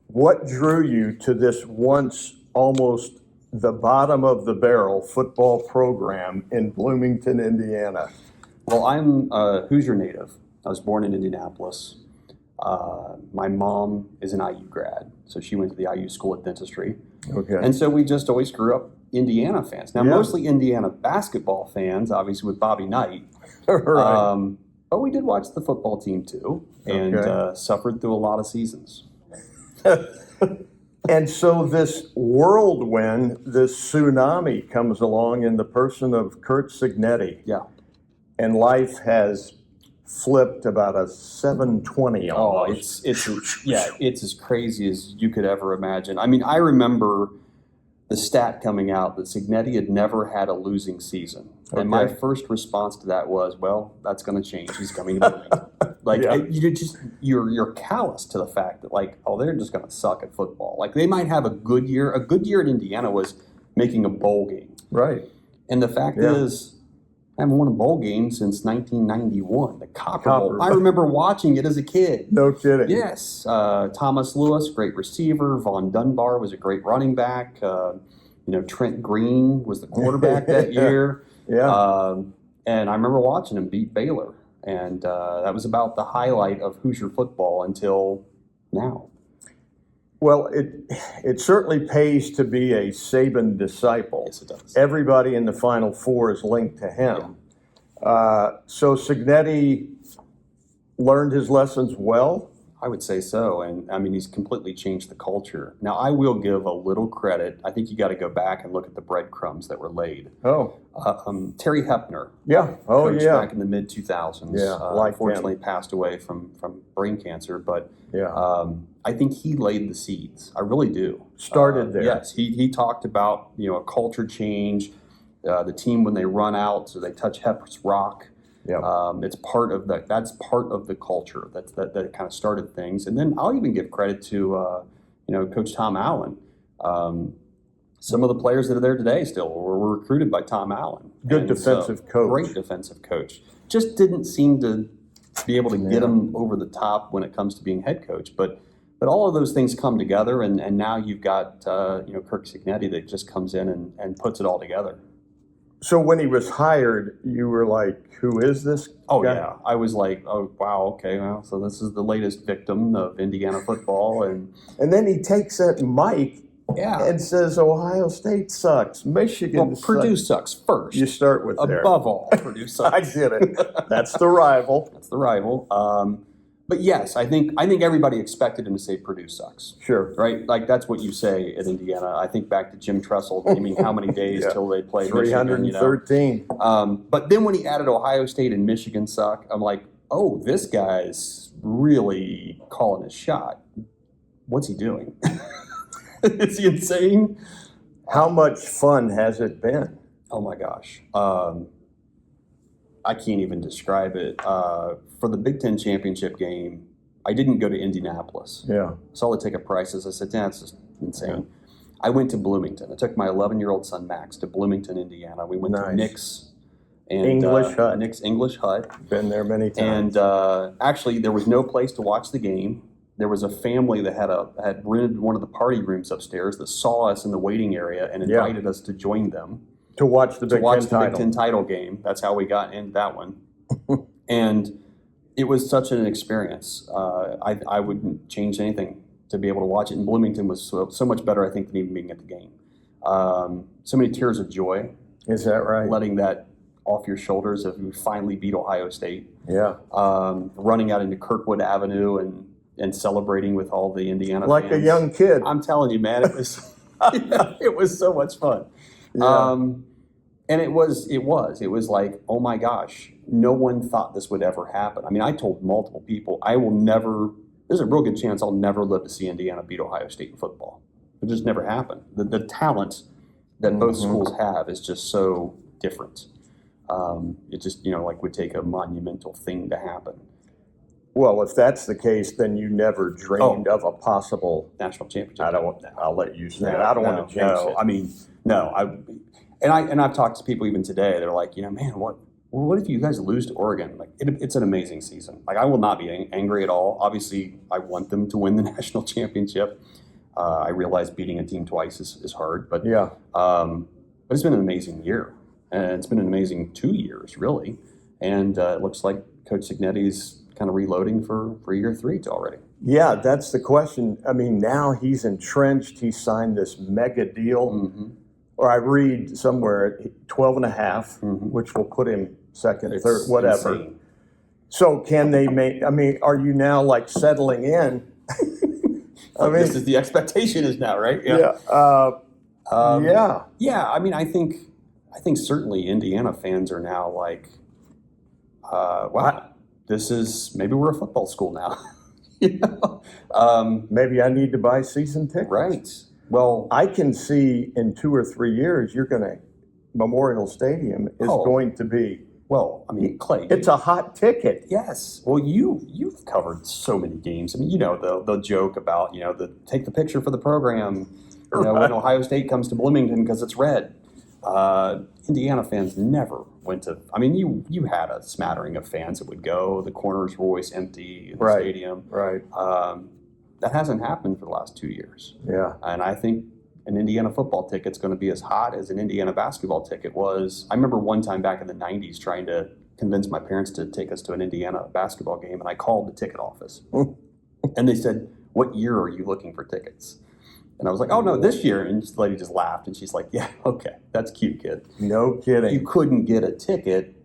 what drew you to this once almost the bottom of the barrel football program in Bloomington, Indiana? Well, I'm a Hoosier native. I was born in Indianapolis. My mom is an IU grad, so she went to the IU School of Dentistry. Okay. And so we just always grew up Indiana fans. Now, Yeah. mostly Indiana basketball fans, obviously with Bobby Knight. Right. But we did watch the football team too, and Okay. suffered through a lot of seasons. And so this whirlwind, this tsunami comes along in the person of Curt Cignetti, Yeah. and life has flipped about a 720 Oh, almost. it's as crazy as you could ever imagine. I mean, I remember the stat coming out that Cignetti had never had a losing season. And my Okay. first response to that was, well, that's going to change. He's coming to Bloomington. Like, Yeah. you're callous to the fact that, like, oh, they're just going to suck at football. Like, they might have a good year. A good year at Indiana was making a bowl game. Right. And the fact Yeah. is, I haven't won a bowl game since 1991, the Copper Copper Bowl. Bowl. I remember watching it as a kid. No kidding. Yes, Thomas Lewis, great receiver. Von Dunbar was a great running back. Trent Green was the quarterback that year. Yeah. And I remember watching him beat Baylor. And that was about the highlight of Hoosier football until now. Well, it certainly pays to be a Saban disciple. Yes, it does. Everybody in the Final Four is linked to him. So Cignetti learned his lessons well. I would say so. And I mean, he's completely changed the culture. Now, I will give a little credit. I think you got to go back and look at the breadcrumbs that were laid. Oh, Terry Hepner. yeah. Oh, Coached yeah. back in the mid 2000s. Yeah, like unfortunately passed away from brain cancer, but Yeah. I think he laid the seeds. I really do. Started there. Yes, he talked about a culture change. The team when they run out, so they touch Hep's rock. Yeah. It's part of that. That's part of the culture that kind of started things. And then I'll even give credit to Coach Tom Allen. Some of the players that are there today still were recruited by Tom Allen. Good And defensive coach. Great defensive coach. Just didn't seem to be able to get him over the top when it comes to being head coach. But all of those things come together, and now you've got Curt Cignetti that just comes in and puts it all together. So when he was hired, you were like, who is this Oh, guy? yeah. I was like, oh, wow, okay, well, so this is the latest victim of Indiana football. And And then he takes that mic Yeah. and says Ohio State sucks, Michigan Well, sucks. Purdue sucks first. You start with there. Above all, Purdue sucks. I get it. That's the rival. That's the rival. But yes, I think everybody expected him to say Purdue sucks. Sure. Right? Like that's what you say at Indiana. I think back to Jim Tressel. I mean, how many days Yeah. till they played Michigan? 313. But then when he added Ohio State and Michigan suck, I'm like, oh, this guy's really calling his shot. What's he doing? Is he insane? How much fun has it been? Oh my gosh. I can't even describe it. For the Big Ten championship game, I didn't go to Indianapolis. Yeah. Saw the ticket prices. I said, that's just insane. I went to Bloomington. I took my 11-year-old son, Max, to Bloomington, Indiana. We went to Nice. Nick's. And, English Hut. Nick's English Hut. Been there many times. And actually, there was no place to watch the game. There was a family that had rented one of the party rooms upstairs that saw us in the waiting area and Yeah. invited us to join them to watch the to Big watch Ten the title. Big Ten title game. That's how we got into that one. And it was such an experience. I wouldn't change anything to be able to watch it. And Bloomington was so much better, I think, than even being at the game. So many tears of joy, Is that right? letting that off your shoulders if you finally beat Ohio State. Yeah. Running out into Kirkwood Avenue and celebrating with all the Indiana Like fans. a young kid. I'm telling you, man, it was it was so much fun. Yeah. And it was like, oh my gosh, no one thought this would ever happen. I mean, I told multiple people, there's a real good chance I'll never live to see Indiana beat Ohio State in football. It just never happened. The talent that both schools have is just so different. It just, like would take a monumental thing to happen. Well, if that's the case, then you never dreamed of a possible. National championship. I'll let you say it. I don't want to jinx it. I mean, no. I've talked to people even today. They're like, man, what if you guys lose to Oregon? Like, it's an amazing season. Like, I will not be angry at all. Obviously, I want them to win the national championship. I realize beating a team twice is hard, but Yeah. But it's been an amazing year, and it's been an amazing 2 years, really. And it looks like Coach Cignetti's kind of reloading for year 3 already. Yeah, that's the question. I mean, now he's entrenched. He signed this mega deal. Mm-hmm. Or I read somewhere 12 and a half, Mhm. which will put him second, It's third, whatever. insane. So can they are you now like settling in? I mean, This is the expectation is now, right? yeah. Yeah. Yeah, I mean, I think certainly Indiana fans are now like, wow, maybe we're a football school now. You know? Maybe I need to buy season tickets. Right. Well, I can see in 2 or 3 years, Memorial Stadium is Oh. going to be, I mean, Clay. it's a hot ticket. Yes. Well, you've covered so many games. I mean, the joke about take the picture for the program. When Ohio State comes to Bloomington because it's red. Indiana fans never went to. I mean, you had a smattering of fans that would go. The corners were always empty in the Right. stadium. Right. That hasn't happened for the last 2 years. Yeah. And I think an Indiana football ticket's going to be as hot as an Indiana basketball ticket was. I remember one time back in the 90s trying to convince my parents to take us to an Indiana basketball game, and I called the ticket office. And they said, "What year are you looking for tickets?" And I was like, "Oh, no, this year." And the lady just laughed, and she's like, "Yeah, okay, that's cute, kid." No kidding. You couldn't get a ticket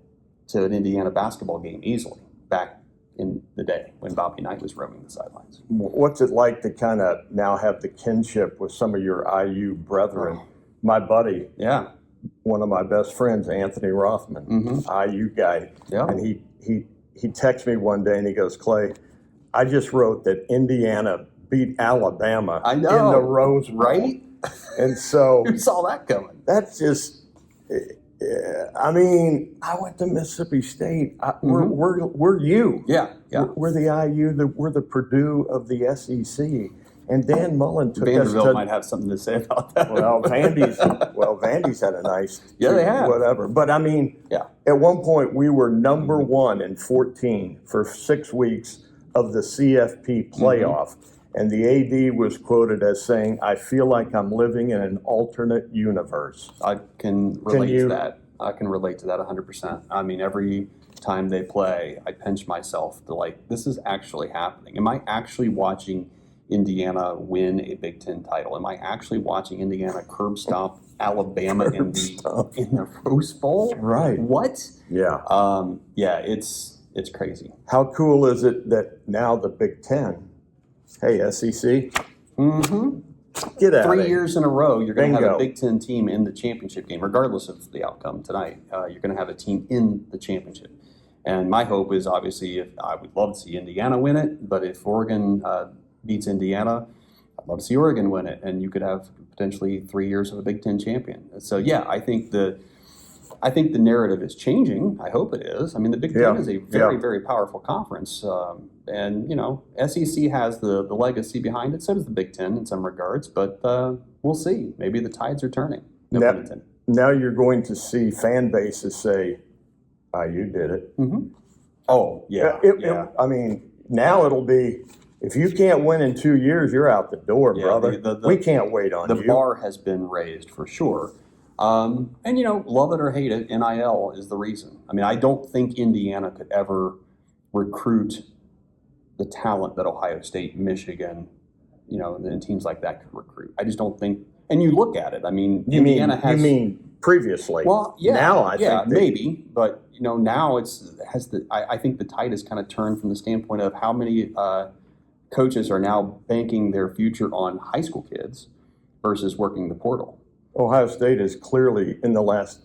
to an Indiana basketball game easily back in the day when Bobby Knight was roaming the sidelines. What's it like to kind of now have the kinship with some of your IU brethren? Oh. My buddy, Yeah. one of my best friends, Anthony Rothman, IU guy, Yeah. and he texted me one day and he goes, "Clay, I just wrote that Indiana beat Alabama I know. in the Rose Bowl." Right? And so Who saw that coming? that's just. I mean, I went to Mississippi State. We're you. Yeah. Yeah. We're the IU. We're the Purdue of the SEC. And Dan Mullen took Vanderbilt us to. might have something to say about that. Vandy's had a nice. Yeah, they have. Whatever. But I mean, Yeah. at one point we were number 1 in 14 for 6 weeks of the CFP playoff. And the AD was quoted as saying, "I feel like I'm living in an alternate universe." I can relate you- to that. I can relate to that 100%. I mean, every time they play, I pinch myself to like, this is actually happening. Am I actually watching Indiana win a Big Ten title? Am I actually watching Indiana curb stomp Alabama in the Rose Bowl? Right. What? Yeah. Yeah, it's crazy. How cool is it that now the Big Ten, hey, SEC, Mm-hmm. get out 3 of years in a row, you're going to have Bingo. a Big Ten team in the championship game, regardless of the outcome tonight. You're going to have a team in the championship. And my hope is obviously, I would love to see Indiana win it, but if Oregon beats Indiana, I'd love to see Oregon win it, and you could have potentially 3 years of a Big Ten champion. So yeah, I think the narrative is changing. I hope it is. I mean, the Big Ten is a very, very powerful conference. And, you know, SEC has the legacy behind it. So does the Big Ten in some regards. But we'll see. Maybe the tides are turning. No pun intended. Now you're going to see fan bases say, you did it. Mm-hmm. Oh, yeah. I mean, now it'll be, if you can't win in 2 years, you're out the door, Yeah, brother. We can't wait on The you. bar has been raised for sure. And, you know, love it or hate it, NIL is the reason. I mean, I don't think Indiana could ever recruit the talent that Ohio State, Michigan, you know, and teams like that could recruit. I just don't think. And you look at it. I mean, Indiana has. You mean previously? Well, yeah. Now I think maybe, but you know, now I think the tide has kind of turned from the standpoint of how many coaches are now banking their future on high school kids versus working the portal. Ohio State is clearly in the last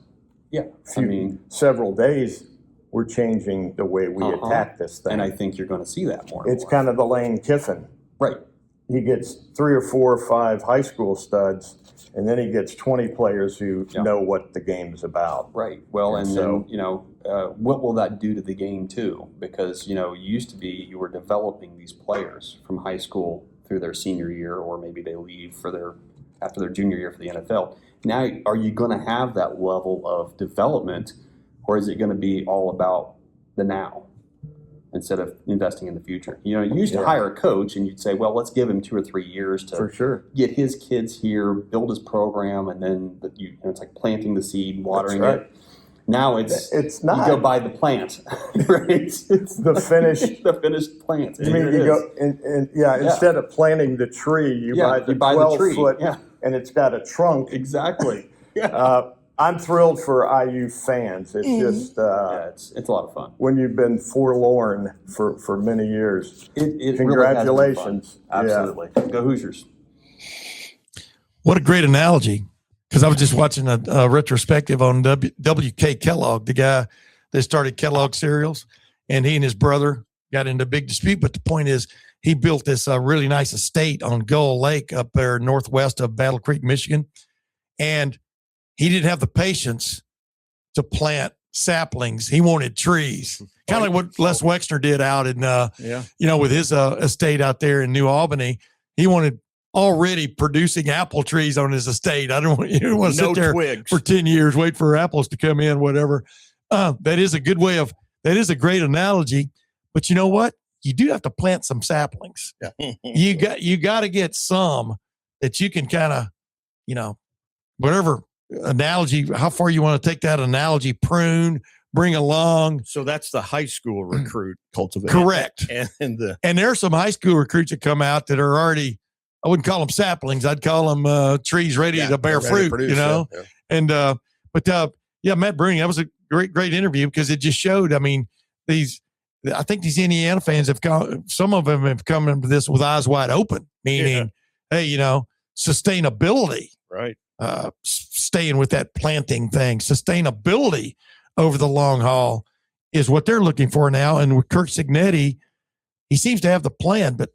several days, we're changing the way we attack this thing. And I think you're going to see that more. It's kind of the Lane Kiffin. Right. He gets 3 or 4 or 5 high school studs, and then he gets 20 players who know what the game's about. Right. Well, and so, then, you know, what will that do to the game too? Because, you know, it used to be you were developing these players from high school through their senior year, or maybe they leave after their junior year for the NFL. Now, are you going to have that level of development, or is it going to be all about the now instead of investing in the future? You know, you used to hire a coach and you'd say, well, let's give him 2 or 3 years to get his kids here, build his program, and then it's like planting the seed, watering it. Now it's not. You go buy the plant, right? It's the finished plant. You mean you go instead of planting the tree, you buy the 12-foot, and it's got a trunk. Exactly. I'm thrilled for IU fans. It's just it's a lot of fun when you've been forlorn for many years. It Congratulations! Really has been fun. Absolutely, go Hoosiers! What a great analogy. Because I was just watching a retrospective on W.K. Kellogg, the guy that started Kellogg cereals, and he and his brother got into a big dispute. But the point is, he built this really nice estate on Gull Lake up there northwest of Battle Creek, Michigan, and he didn't have the patience to plant saplings. He wanted trees, kind of like what Les Wexner did out in, with his estate out there in New Albany. He wanted already producing apple trees on his estate. I don't want you to sit there twigs for 10 years, wait for apples to come in, whatever. That is a great analogy, but you know what? You do have to plant some saplings. Yeah. you got to get some that you can kind of, whatever analogy, how far you want to take that analogy, prune, bring along. So that's the high school recruit cultivate. Correct. And there are some high school recruits that come out that are already, I wouldn't call them saplings. I'd call them trees ready to bear fruit, produce, And, Matt Bruning, that was a great interview because it just showed, I think these Indiana fans some of them have come into this with eyes wide open, meaning, hey, sustainability, right. Staying with that planting thing, sustainability over the long haul is what they're looking for now. And with Curt Cignetti, he seems to have the plan, but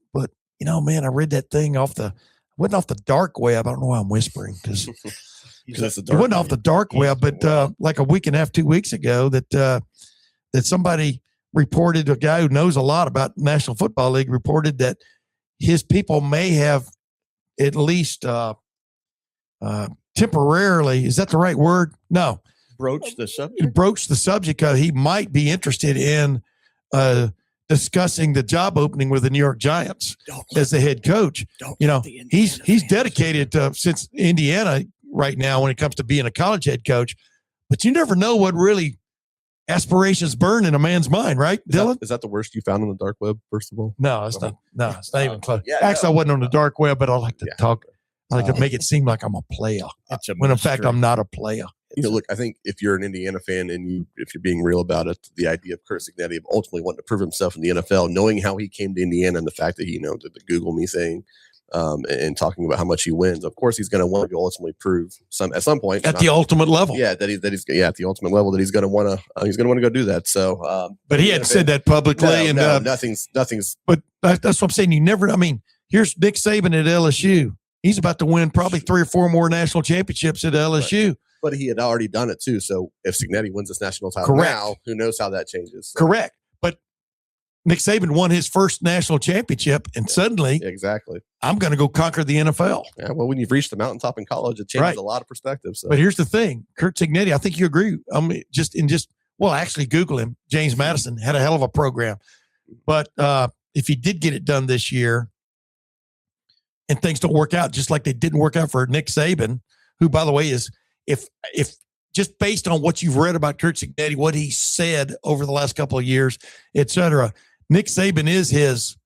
man, I read that thing wasn't off the dark web. I don't know why I'm whispering because it wasn't off the dark web, but like a week and a half, 2 weeks ago that somebody reported, a guy who knows a lot about National Football League reported that his people may have at least temporarily, is that the right word? No. Broach the subject. Broach the subject. He might be interested in discussing the job opening with the New York Giants as the head coach. He's dedicated to since Indiana right now when it comes to being a college head coach, but you never know what really aspirations burn in a man's mind, right, Dylan? Is that the worst you found on the dark web, first of all? No, it's not. No, it's not even close. Yeah, Actually, I wasn't on the dark web, but I like to Yeah. talk. I like to make it seem like I'm a player, It's a when in fact mystery. I'm not a player. Look, I think if you're an Indiana fan and if you're being real about it, the idea of Curt Cignetti ultimately wanting to prove himself in the NFL, knowing how he came to Indiana and the fact that the Google me thing and talking about how much he wins, of course he's going to want to ultimately prove at some point At the ultimate level. Yeah, at the ultimate level that he's going to want to go do that. So, But he hadn't said that publicly, nothing's. But that's what I'm saying. You never. I mean, here's Nick Saban at LSU. He's about to win probably 3 or 4 more national championships at LSU. Right. But he had already done it too. So if Cignetti wins this national title Correct. now, who knows how that changes? So. Correct. But Nick Saban won his first national championship, and suddenly Exactly. I'm going to go conquer the NFL. Yeah. Well, when you've reached the mountaintop in college, it changes Right. a lot of perspectives. So. But here's the thing, Curt Cignetti, I think you agree. Actually Google him. James Madison had a hell of a program. But if he did get it done this year and things don't work out, just like they didn't work out for Nick Saban, who, by the way, is if just based on what you've read about Curt Cignetti, what he said over the last couple of years, et cetera, Nick Saban is his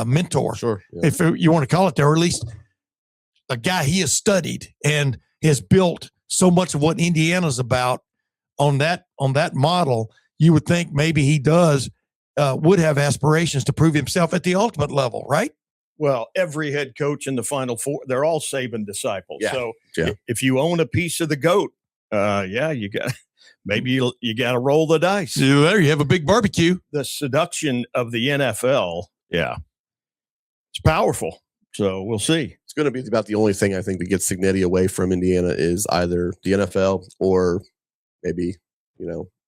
mentor. Sure. Yeah. If you want to call it that, or at least a guy he has studied and has built so much of what Indiana's about on that model. You would think maybe he would have aspirations to prove himself at the ultimate level, right? Well, every head coach in the Final Four, they're all Saban disciples. Yeah. So Yeah. if you own a piece of the goat, you got maybe you got to roll the dice. So there you have a big barbecue. The seduction of the NFL, it's powerful. So we'll see. It's going to be about the only thing I think that gets Cignetti away from Indiana is either the NFL or maybe,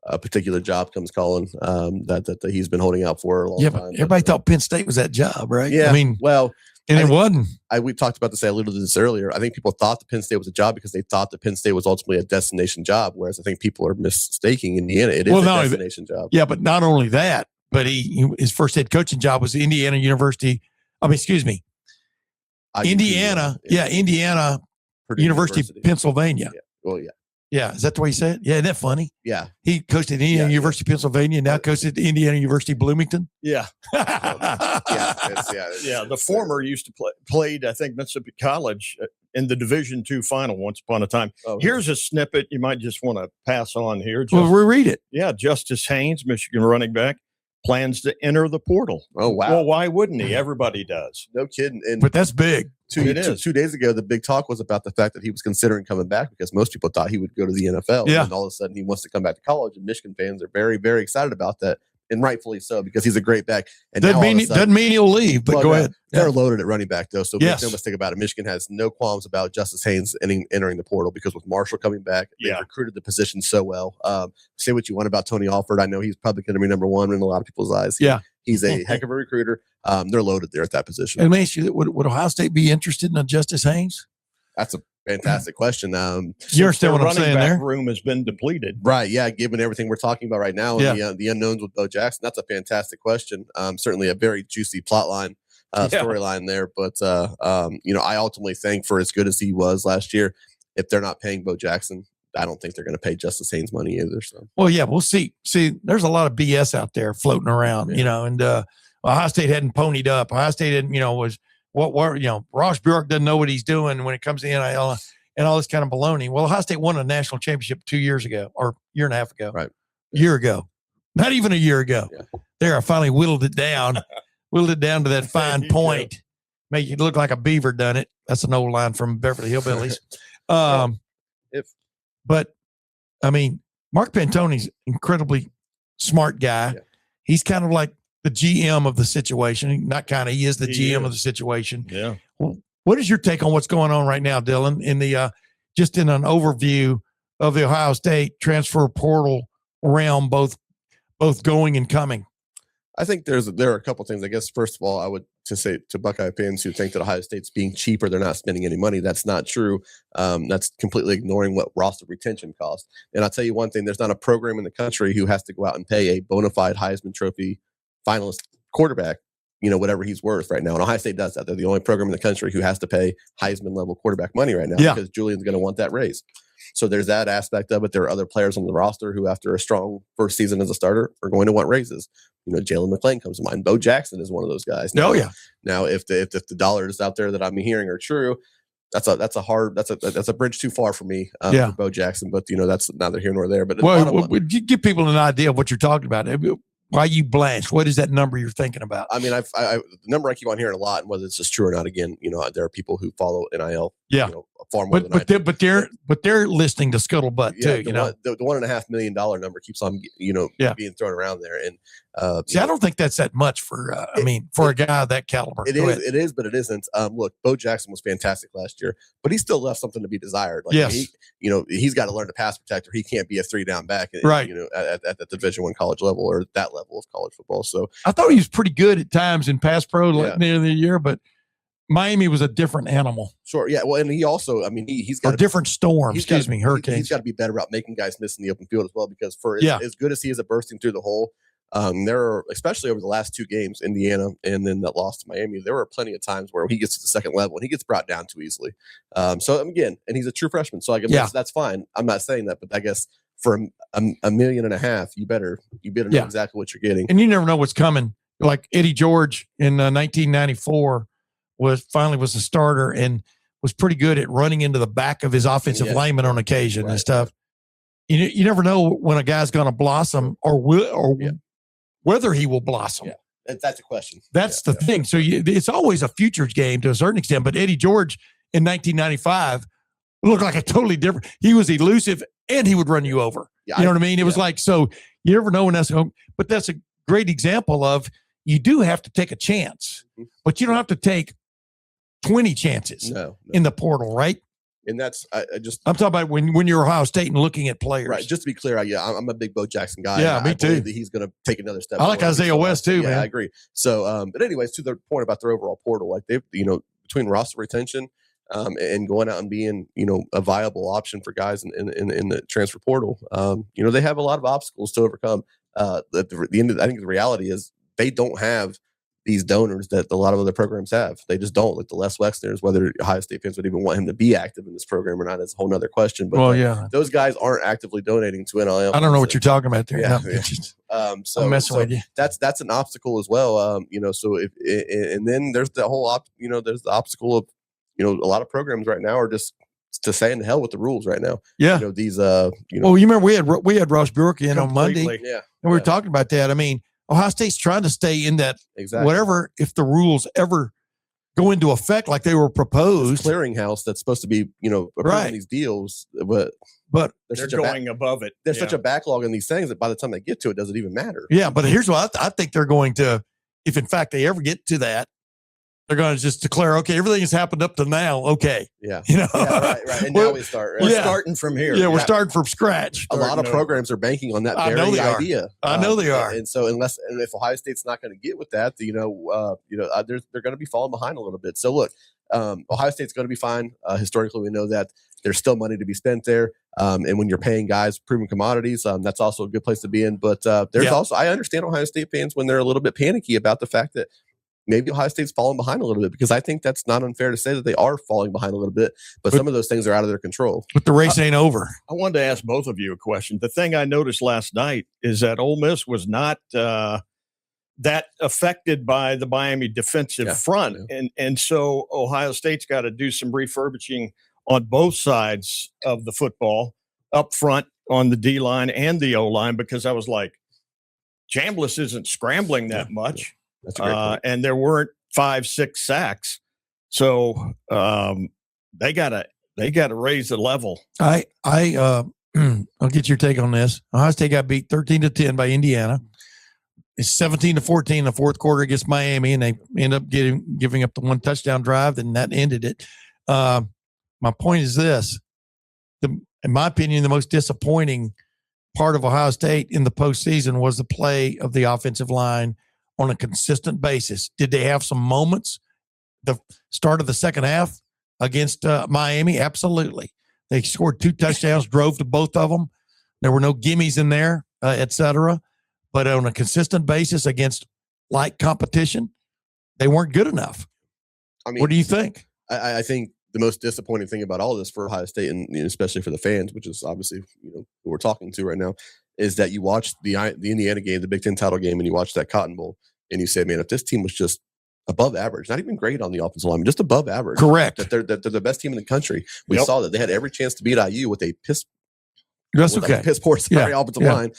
a particular job comes calling that he's been holding out for a long Yeah, time. but everybody thought Penn State was that job, right? Yeah. I mean, well, and I it think- wasn't. we talked about this. I alluded to this earlier. I think people thought that Penn State was a job because they thought that Penn State was ultimately a destination job, whereas I think people are mistaking Indiana. It is a destination job. Yeah, but not only that, but his first head coaching job was Indiana University. Indiana. Yeah, Indiana Purdue University, Pennsylvania. Yeah. Well, yeah. Yeah, is that the way he said it? Yeah, isn't that funny? Yeah. He coached at Indiana Yeah. University, Pennsylvania, and now coaches at Indiana University, Bloomington. Yeah. Yeah. The former used to played, I think, Mississippi College in the Division II final once upon a time. Oh, Here's a snippet you might just want to pass on here. Well, reread it. Justice Haynes, Michigan running back, plans to enter the portal. Oh, wow. Well, why wouldn't he? Everybody does. No kidding. And But that's big. It is. 2 days ago, the big talk was about the fact that he was considering coming back because most people thought he would go to the NFL. Yeah. And all of a sudden he wants to come back to college. And Michigan fans are very, very excited about that. And rightfully so, because he's a great back. And now all of a sudden- Doesn't mean he'll leave, but Well, go no, ahead. They're loaded at running back, though. So Yes. make no mistake about it. Michigan has no qualms about Justice Haynes entering the portal because with Marshall coming back, they've recruited the position so well. Say what you want about Tony Alford. I know he's probably going to be number one in a lot of people's eyes. He's a heck of a recruiter. They're loaded there at that position. Let me ask you, would Ohio State be interested in Justice Haynes? That's a fantastic question. You understand what I'm saying there? Room has been depleted. Right. Yeah. Given everything we're talking about right now and the unknowns with Bo Jackson, that's a fantastic question. Certainly a very juicy plot line, storyline there. But, I ultimately think for as good as he was last year, if they're not paying Bo Jackson, I don't think they're going to pay Justice Haynes money either. So, well, yeah, we'll see. See, there's a lot of BS out there floating around, and Ohio State hadn't ponied up. Ohio State didn't, Ross Bjork doesn't know what he's doing when it comes to NIL and all this kind of baloney. Well, Ohio State won a national championship 2 years ago or year and a half ago. Right. Year ago. Not even a year ago. Yeah. There, I finally whittled it down to that fine point. Make it look like a beaver done it. That's an old line from Beverly Hillbillies. But I mean, Mark Pantoni's incredibly smart guy. Yeah. He's kind of like the GM of the situation. Not kind of, he is the GM of the situation. Yeah. Well, what is your take on what's going on right now, Dylan, in the just in an overview of the Ohio State transfer portal realm, both going and coming? I think there are a couple of things. I guess first of all, I would to say to Buckeye fans who think that Ohio State's being cheaper, they're not spending any money. That's not true. That's completely ignoring what roster retention costs. And I'll tell you one thing: there's not a program in the country who has to go out and pay a bona fide Heisman Trophy finalist quarterback, whatever he's worth right now. And Ohio State does that. They're the only program in the country who has to pay Heisman level quarterback money right now because Julian's going to want that raise. So there's that aspect of it. There are other players on the roster who, after a strong first season as a starter, are going to want raises. Jalen McClain comes to mind. Bo Jackson is one of those guys. Oh yeah. Now, if the dollars out there that I'm hearing are true, that's a bridge too far for me for Bo Jackson. But that's neither here nor there. But would you give people an idea of what you're talking about? Why you blanched? What is that number you're thinking about? I mean, the number I keep on hearing a lot, and whether it's just true or not. Again, there are people who follow NIL. Far more than I do. But they're listening to Scuttlebutt too. The $1.5 million number keeps on being thrown around there. And I don't think that's that much for for a guy of that caliber. It is, but it isn't. Look, Bo Jackson was fantastic last year, but he still left something to be desired. He's got to learn to pass protect, or he can't be a 3-down back. Right. At the Division I college level or that level of college football. So I thought he was pretty good at times in pass pro near the end of the year, but Miami was a different animal. Sure. Yeah. Well, and he also, he's got a different storm. Hurricanes. He's got to be better about making guys miss in the open field as well, because as good as he is at bursting through the hole, there are, especially over the last 2 games, Indiana and then that loss to Miami, there were plenty of times where he gets to the second level and he gets brought down too easily. So again, and he's a true freshman, so I guess that's fine. I'm not saying that, but I guess for $1.5 million, you better know exactly what you're getting. And you never know what's coming. Like Eddie George in 1994 was a starter and was pretty good at running into the back of his offensive lineman on occasion and stuff. You never know when a guy's going to blossom or whether he will blossom. Yeah. That's a question. That's the thing. So it's always a futures game to a certain extent. But Eddie George in 1995 looked like a totally different. He was elusive and he would run you over. You know what I mean? It was like, so you never know when that's going. But that's a great example of, you do have to take a chance, but you don't have to take 20 chances in the portal, right? And that's I'm talking about when you're Ohio State and looking at players. Right. Just to be clear, I'm a big Bo Jackson guy. Yeah, me too. That he's going to take another step. I like Isaiah West too, man. I agree. So, but anyways, to their point about their overall portal, like they've, between roster retention and going out and being, a viable option for guys in the transfer portal, they have a lot of obstacles to overcome. At the end of, I think the reality is they don't have these donors that a lot of other programs have. They just don't. Like the Les Wexners, whether Ohio State fans would even want him to be active in this program or not is a whole nother question. But those guys aren't actively donating to NIL. I don't know what you're talking about there. So I'm messing with you. That's an obstacle as well. So if and then there's the whole there's the obstacle of a lot of programs right now are just to saying to hell with the rules right now. Yeah. These Well, you remember we had Ross Burke in on Monday. Yeah. And we were talking about that. I mean, Ohio State's trying to stay in that whatever, if the rules ever go into effect like they were proposed. Clearinghouse that's supposed to be, approving these deals, but they're going above it. There's such a backlog in these things that by the time they get to it, doesn't even matter. Yeah, but here's what I think they're going to, if in fact they ever get to that, they're going to just declare, okay, everything has happened up to now. Okay. Yeah. Right. And now we start. Right? We're starting from here. Yeah, we're starting from scratch. A lot of programs are banking on that very idea. I know they are. And so if Ohio State's not going to get with that, they're going to be falling behind a little bit. So look, Ohio State's going to be fine. Historically, we know that there's still money to be spent there. And when you're paying guys proven commodities, that's also a good place to be in. But there's also, I understand Ohio State fans when they're a little bit panicky about the fact that maybe Ohio State's falling behind a little bit, because I think that's not unfair to say that they are falling behind a little bit, but some of those things are out of their control. But the race ain't over. I wanted to ask both of you a question. The thing I noticed last night is that Ole Miss was not that affected by the Miami defensive front. And so Ohio State's got to do some refurbishing on both sides of the football, up front on the D line and the O line, because I was like, Chambliss isn't scrambling that much. That's a great point. And there weren't 5-6 sacks. So they gotta raise the level. I'll get your take on this. Ohio State got beat 13-10 by Indiana. It's 17-14 in the fourth quarter against Miami, and they end up giving up the one touchdown drive, and that ended it. My point is this: in my opinion, the most disappointing part of Ohio State in the postseason was the play of the offensive line on a consistent basis. Did they have some moments? The start of the second half against Miami, absolutely. They scored 2 touchdowns, drove to both of them. There were no gimmies in there, et cetera. But on a consistent basis against light competition, they weren't good enough. I mean, what do you think? I think the most disappointing thing about all this for Ohio State, and especially for the fans, which is obviously who we're talking to right now, is that you watch the Indiana game, the Big Ten title game, and you watch that Cotton Bowl, and you say, man, if this team was just above average, not even great on the offensive line, just above average, correct, that they're the best team in the country. We Yep. saw that they had every chance to beat IU with a piss. That's with okay. a piss poor offensive line.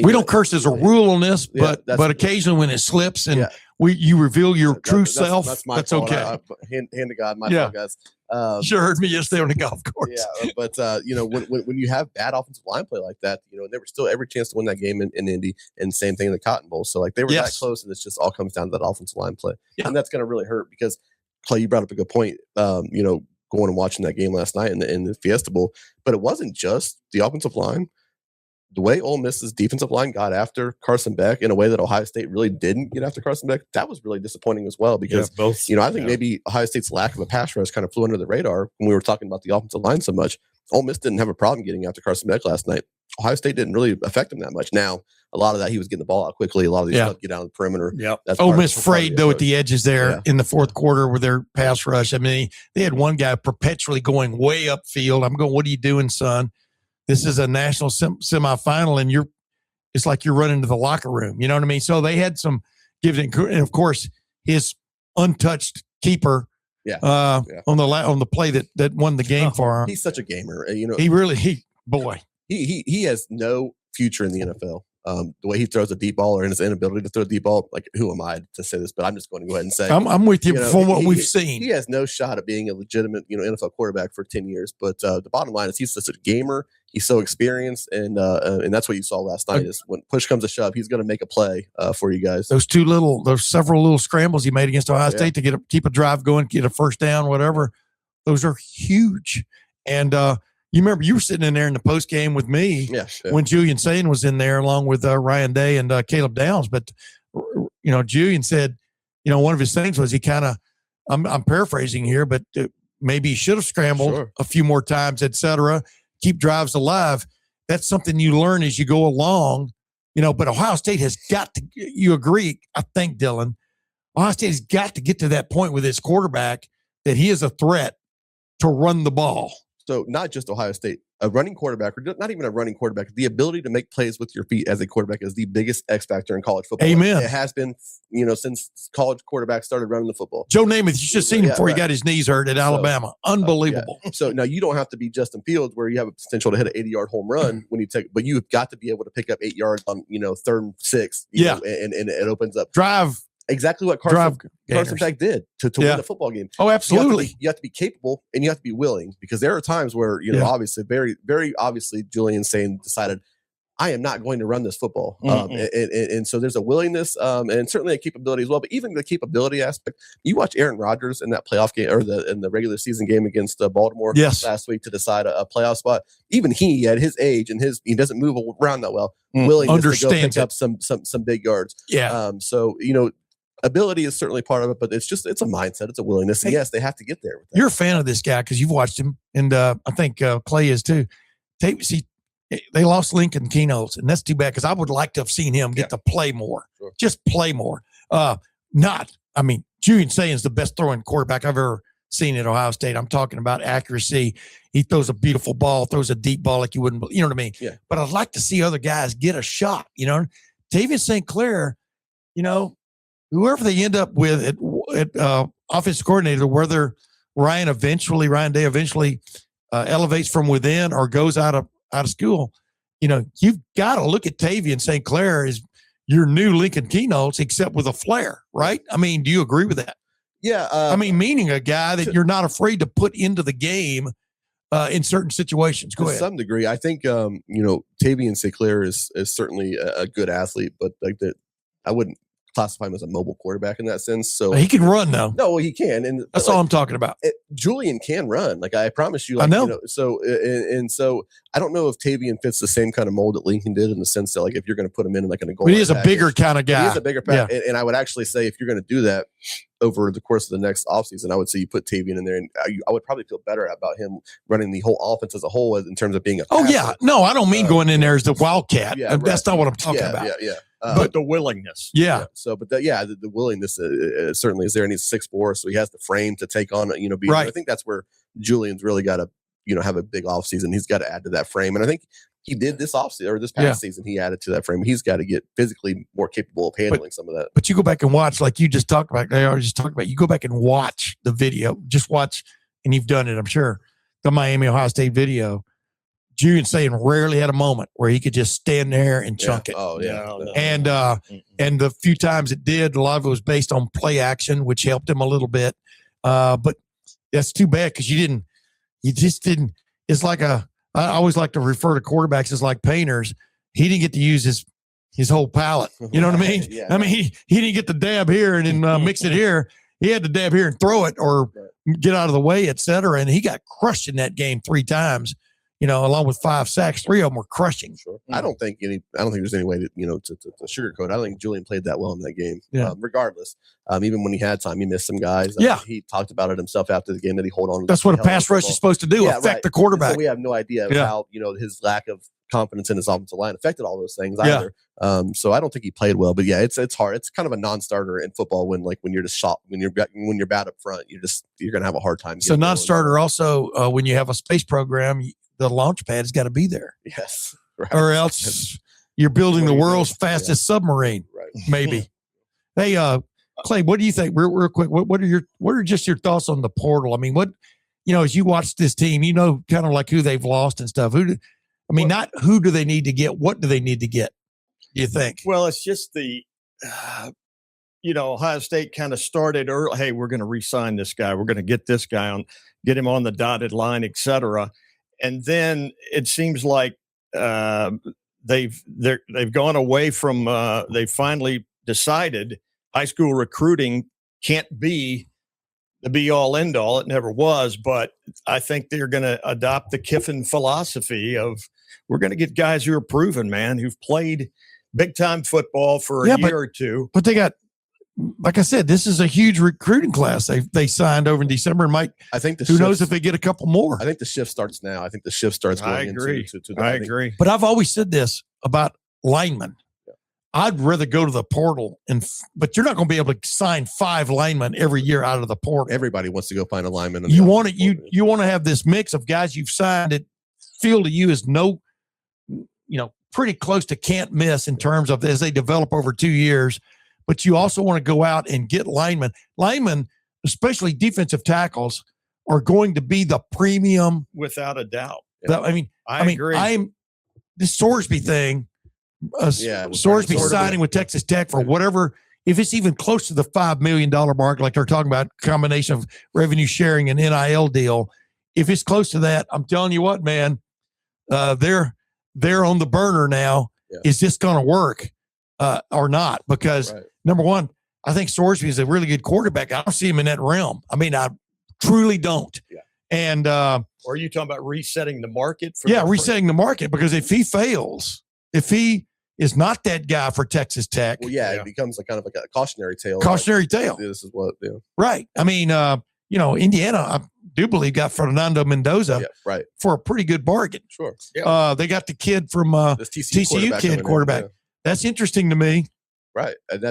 We don't curse as a rule on this, Yeah, but occasionally when it slips and Yeah. you reveal your true That's self, my that's fault. okay. Hand to God, my Yeah. fault, guys. You sure heard me yesterday on the golf course. Yeah, but when you have bad offensive line play like that, there was still every chance to win that game in Indy, and same thing in the Cotton Bowl. So like they were that Yes. close, and it just all comes down to that offensive line play, Yeah. and that's going to really hurt because Clay, you brought up a good point. Going and watching that game last night in the Fiesta Bowl, but it wasn't just the offensive line. The way Ole Miss's defensive line got after Carson Beck in a way that Ohio State really didn't get after Carson Beck, that was really disappointing as well because, both. I think maybe Ohio State's lack of a pass rush kind of flew under the radar when we were talking about the offensive line so much. Ole Miss didn't have a problem getting after Carson Beck last night. Ohio State didn't really affect him that much. Now, a lot of that, he was getting the ball out quickly. A lot of these stuff get down the perimeter. Yep. That's Ole part of- Miss part of frayed though at the edges there Yeah. in the fourth quarter with their pass rush. I mean, they had one guy perpetually going way upfield. I'm going, what are you doing, son? This is a national semifinal, and it's like you're running to the locker room. You know what I mean? So they had some give it, and of course his untouched keeper on the play that won the game for him. He's such a gamer. He has no future in the NFL. The way he throws a deep ball or in his inability to throw a deep ball, like who am I to say this? But I'm just going to go ahead and say I'm with you from what we've seen. He has no shot at being a legitimate, NFL quarterback for 10 years. But the bottom line is he's such a gamer. He's so experienced, and that's what you saw last night. Is when push comes to shove, he's going to make a play for you guys. Those several little scrambles he made against Ohio State to keep a drive going, get a first down, whatever. Those are huge. And you remember you were sitting in there in the post game with me when Julian Sayin was in there along with Ryan Day and Caleb Downs. But Julian said, one of his things was he kind of, I'm paraphrasing here, but maybe he should have scrambled a few more times, et cetera. Keep drives alive. That's something you learn as you go along, but Ohio State has got to, you agree, I think, Dylan, Ohio State has got to get to that point with its quarterback that he is a threat to run the ball. So not just Ohio State, a running quarterback, or not even a running quarterback, the ability to make plays with your feet as a quarterback is the biggest X factor in college football. Amen. It has been, since college quarterbacks started running the football. Joe Namath, you should have seen him before he got his knees hurt at Alabama. Unbelievable. So now you don't have to be Justin Fields where you have a potential to hit an 80-yard home run but you've got to be able to pick up 8 yards on, 3rd and 6. And it opens up. Drive. Exactly what Carson Beck did to win the football game. Oh, absolutely. You have to be capable and you have to be willing, because there are times where, obviously, very, very obviously, Julian Sayin decided, I am not going to run this football. And so there's a willingness and certainly a capability as well. But even the capability aspect, you watch Aaron Rodgers in that playoff game or in the regular season game against Baltimore last week to decide a playoff spot. Even he, at his age and he doesn't move around that well, willingness to go pick up some big yards. Yeah. So, ability is certainly part of it, but it's a mindset. It's a willingness. And yes, they have to get there. You're a fan of this guy because you've watched him, and I think Clay is too. They lost Lincoln Keynotes, and that's too bad because I would like to have seen him get to play more. Sure. Just play more. Julian Sayin's the best throwing quarterback I've ever seen at Ohio State. I'm talking about accuracy. He throws a beautiful ball, throws a deep ball like you wouldn't, you know what I mean? Yeah. But I'd like to see other guys get a shot, Tavian St. Clair, whoever they end up with at offensive coordinator, whether Ryan Day eventually elevates from within or goes out of school, you've got to look at Tavian St. Clair as your new Lincoln Keynotes, except with a flair, right? I mean, do you agree with that? Yeah. Meaning a guy that you're not afraid to put into the game in certain situations. Go ahead. To some degree, I think Tavian St. Clair is certainly a good athlete, but I wouldn't classify him as a mobile quarterback in that sense. So he can run though. No, he can, and that's all I'm talking about. Julian can run, like I promise you. I know. So I don't know if Tavian fits the same kind of mold that Lincoln did, in the sense that, like, if you're going to put him in like a goal, but he is a bigger kind of guy. He is a bigger pack, and I would actually say if you're going to do that over the course of the next offseason, I would say you put Tavian in there, and I would probably feel better about him running the whole offense as a whole in terms of being a passer. No, I don't mean going in there as the wildcat. That's not what I'm talking about. Yeah. but the willingness. Yeah. So, but the willingness certainly is there, and he's 6'4", so he has the frame to take on. Right. I think that's where Julian's really got to have a big offseason. He's got to add to that frame, and I think he did this offseason or this past season. He added to that frame. He's got to get physically more capable of handling some of that. But you go back and watch, like you just talked about. They already just talked about. You go back and watch the video. Just watch, and you've done it, I'm sure. The Miami Ohio State video. Julian saying rarely had a moment where he could just stand there and chunk it. Oh yeah. No. And the few times it did, a lot of it was based on play action, which helped him a little bit. But that's too bad because you just didn't. It's like I always like to refer to quarterbacks as like painters. He didn't get to use his whole palette. You know what I mean? Yeah. I mean, he didn't get to dab here and then mix it here. He had to dab here and throw it or get out of the way, et cetera. And he got crushed in that game 3 times. Along with 5 sacks, 3 of them were crushing. Sure. I don't think there's any way to sugarcoat. I don't think Julian played that well in that game. Yeah. Regardless, even when he had time, he missed some guys. Yeah. He talked about it himself after the game that he hold on. That's what a pass rush is supposed to do, affect the quarterback. So we have no idea how his lack of confidence in his offensive line affected all those things either. So I don't think he played well. But yeah, it's hard. It's kind of a non-starter in football when you're just shot when you're bad up front. You're gonna have a hard time. So non-starter also when you have a space program. The launch pad has got to be there. Yes. Right. Or else you're building the world's fastest submarine. Right. Maybe. Hey, Clay, what do you think? Real quick, what are just your thoughts on the portal? I mean, as you watch this team, kind of like who they've lost and stuff. Not who do they need to get? What do they need to get? Do you think? Well, it's just Ohio State kind of started early. Hey, we're going to re-sign this guy. We're going to get this guy get him on the dotted line, et cetera. And then it seems like they've gone away from. They finally decided high school recruiting can't be the be all end all. It never was, but I think they're going to adopt the Kiffin philosophy of we're going to get guys who are proven, man, who've played big time football for a year or two. But they got. Like I said, this is a huge recruiting class. They signed over in December and might. I think who knows if they get a couple more. I think the shift starts now. I think the shift starts going I agree. I agree. But I've always said this about linemen. Yeah. I'd rather go to the portal, but you're not going to be able to sign 5 linemen every year out of the portal. Everybody wants to go find a lineman. You want to have this mix of guys you've signed that feel to you is pretty close to can't miss in terms of as they develop over 2 years. But you also want to go out and get linemen. Linemen, especially defensive tackles, are going to be the premium. Without a doubt. I agree. This Sorsby thing, Sorsby signing with Texas Tech for whatever, if it's even close to the $5 million mark, like they're talking about, combination of revenue sharing and NIL deal, if it's close to that, I'm telling you what, man, they're on the burner now. Yeah. Is this going to work or not? Because number one, I think Sorsby is a really good quarterback. I don't see him in that realm. I mean, I truly don't. Yeah. And or are you talking about resetting the market? Resetting the market, because if he fails, if he is not that guy for Texas Tech, it becomes a cautionary tale. This is what, right. I mean, Indiana, I do believe got Fernando Mendoza for a pretty good bargain. Sure. Yeah. They got the kid from this TCU quarterback. That's interesting to me. Right. And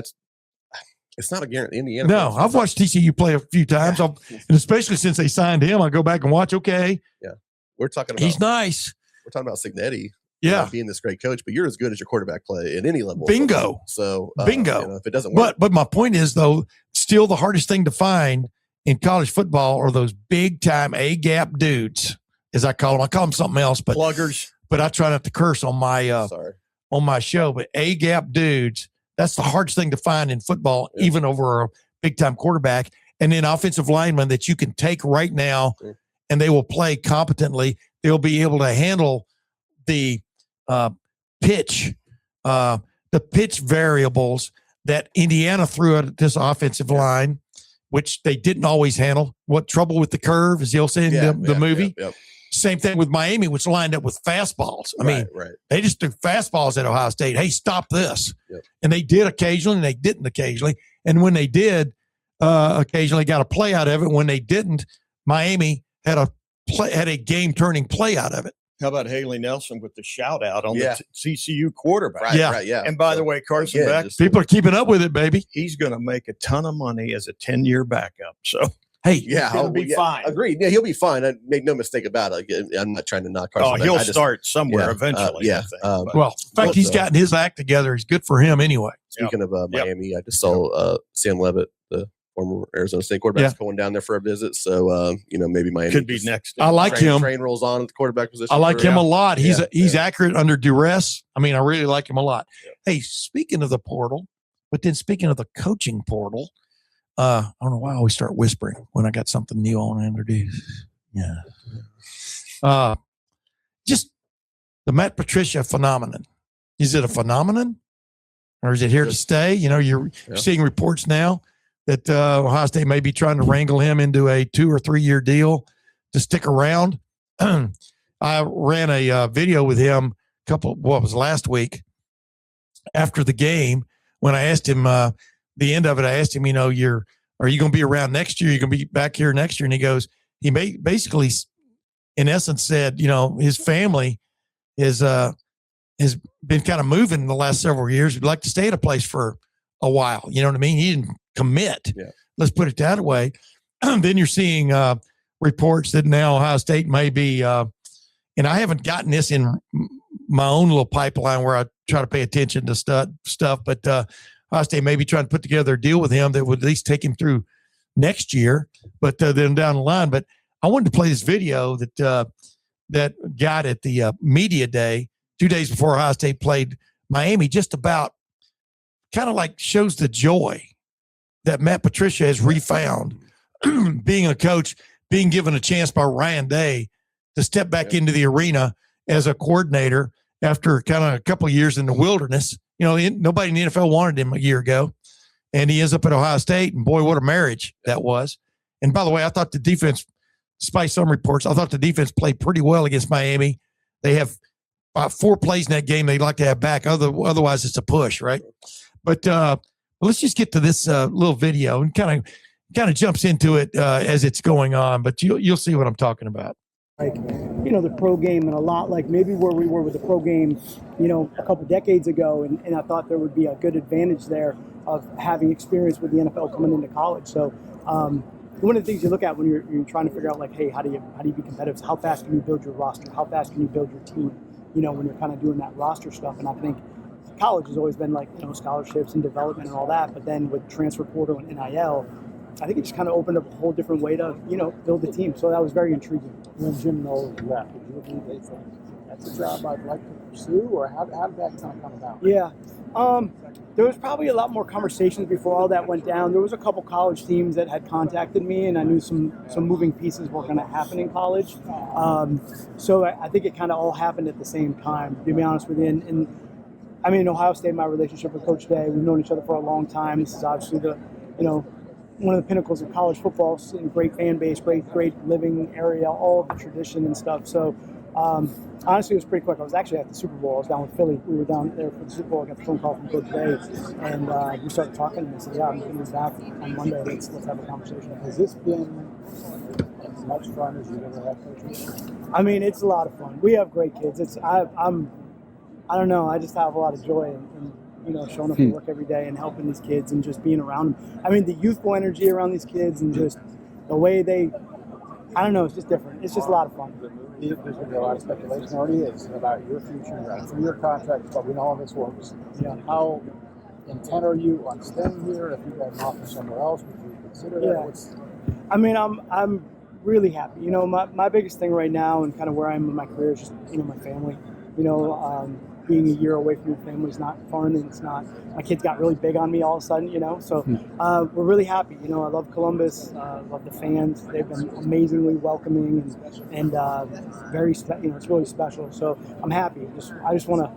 it's not a guarantee. Indiana. No, I've watched TCU play a few times, and especially since they signed him, I go back and watch. Okay. Yeah. We're talking about. He's nice. We're talking about Cignetti. Yeah. Being this great coach, but you're as good as your quarterback play at any level. Bingo. So, bingo. If it doesn't work. But my point is, though, still the hardest thing to find in college football are those big time A-gap dudes, as I call them. I call them something else, but pluggers. But I try not to curse on my show. But A-gap dudes, that's the hardest thing to find in football, even over a big time quarterback. And then offensive linemen that you can take right now, and they will play competently. They'll be able to handle the pitch variables that Indiana threw at this offensive line, which they didn't always handle. What Trouble with the Curve, as you'll say in the movie. Yep. Same thing with Miami, which lined up with fastballs. I mean, they just threw fastballs at Ohio State. Hey, stop this. Yep. And they did occasionally, and they didn't occasionally. And when they did, occasionally got a play out of it. When they didn't, Miami had a game-turning play out of it. How about Haley Nelson with the shout out on Yeah. the CCU quarterback? Right, Yeah. right, yeah. And by So, the way, Carson again, Beck, just- People are keeping up with it, baby. he's going to make a ton of money as a 10-year backup. So Hey, yeah, gonna oh, be yeah, fine. Agreed. Yeah, he'll be fine. I make no mistake about it. Again, I'm not trying to knock Carson. Beck. he'll I just- start somewhere yeah, eventually. yeah, I think. But- well, in fact, he's gotten his act together. He's good for him anyway. Speaking of Yep. Miami, I just saw Sam Levitt, the former Arizona State quarterback, going down there for a visit. So maybe Miami could be just next. I like him. Train rolls on at the quarterback position. I like for- him a lot. He's Yeah, accurate under duress. I mean, I really like him a lot. Hey, speaking of the portal, but then speaking of the coaching portal, I don't know why I always start whispering when I got something new I want to introduce. Yeah. Just the Matt Patricia phenomenon. Is it a phenomenon or is it here to stay? You're seeing reports now that Ohio State may be trying to wrangle him into a 2 or 3 year deal to stick around. I ran a video with him last week after the game when I asked him, the end of it, I asked him, are you going to be around next year? You're going to be back here next year? And he basically, in essence, said, his family has been kind of moving the last several years. He'd like to stay at a place for a while. You know what I mean? He didn't commit. Yeah. Let's put it that way. Then you're seeing reports that now Ohio State may be, and I haven't gotten this in my own little pipeline where I try to pay attention to stuff, but Ohio State may be trying to put together a deal with him that would at least take him through next year, but then down the line. But I wanted to play this video that got at the media day 2 days before Ohio State played Miami, just about kind of like shows the joy that Matt Patricia has refound being a coach, being given a chance by Ryan Day to step back into the arena as a coordinator after kind of a couple of years in the wilderness. Nobody in the NFL wanted him a year ago, and he ends up at Ohio State, and boy, what a marriage that was. And by the way, I thought the defense, despite some reports, I thought the defense played pretty well against Miami. They have 4 plays in that game they'd like to have back. Otherwise, it's a push, right? But let's just get to this little video and kind of jumps into it as it's going on. But you'll see what I'm talking about. Like, the pro game and a lot like maybe where we were with the pro game, a couple decades ago. And I thought there would be a good advantage there of having experience with the NFL coming into college. So one of the things you look at when you're trying to figure out, like, hey, how do you be competitive? How fast can you build your roster? How fast can you build your team? When you're kind of doing that roster stuff. And I think college has always been like, scholarships and development and all that. But then with transfer portal and NIL, I think it just kind of opened up a whole different way to, build a team. So that was very intriguing. When Jim Knowles left, did you believe they think that's a job I'd like to pursue, or how did that kind of come about? Yeah. There was probably a lot more conversations before all that went down. There was a couple college teams that had contacted me, and I knew some moving pieces were going to happen in college. So I think it kind of all happened at the same time, to be honest with you. And I mean, in Ohio State, my relationship with Coach Day, we've known each other for a long time. This is obviously one of the pinnacles of college football, great fan base, great living area, all of the tradition and stuff. So honestly, it was pretty quick. I was actually at the Super Bowl. I was down with Philly. We were down there for the Super Bowl. I got a phone call from Coach Day, and we started talking. And I said, "Yeah, I'm going to be back on Monday. Let's have a conversation." Has this been as much fun as you've ever had coaching? I mean, it's a lot of fun. We have great kids. I don't know. I just have a lot of joy in showing up to work every day and helping these kids and just being around them. I mean, the youthful energy around these kids and just the way I don't know, it's just different. It's just a lot of fun. There's going to be a lot of speculation, already is, about your future. You have 3-year contract, but we know how this works. How intent are you on staying here? If you got an offer somewhere else, would you consider that? I mean, I'm really happy. My biggest thing right now and kind of where I am in my career is just, my family. Being a year away from your family is not fun, and it's not. My kids got really big on me all of a sudden, So we're really happy. I love Columbus. Love the fans. They've been amazingly welcoming and very. It's really special. So I'm happy. I just want to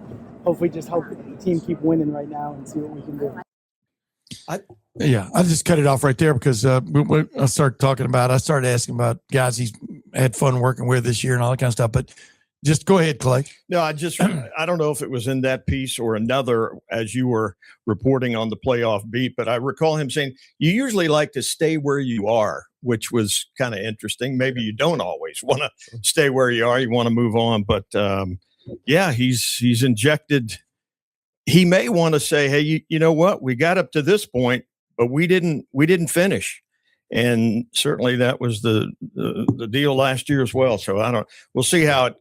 hopefully just help the team keep winning right now and see what we can do. I just cut it off right there because I started asking about guys he's had fun working with this year and all that kind of stuff. But Just go ahead, Clay. No, I don't know if it was in that piece or another as you were reporting on the playoff beat, but I recall him saying, you usually like to stay where you are, which was kind of interesting. Maybe you don't always want to stay where you are. You want to move on. But yeah, he's injected. He may want to say, hey, you know what? We got up to this point, but we didn't finish. And certainly that was the deal last year as well. So we'll see how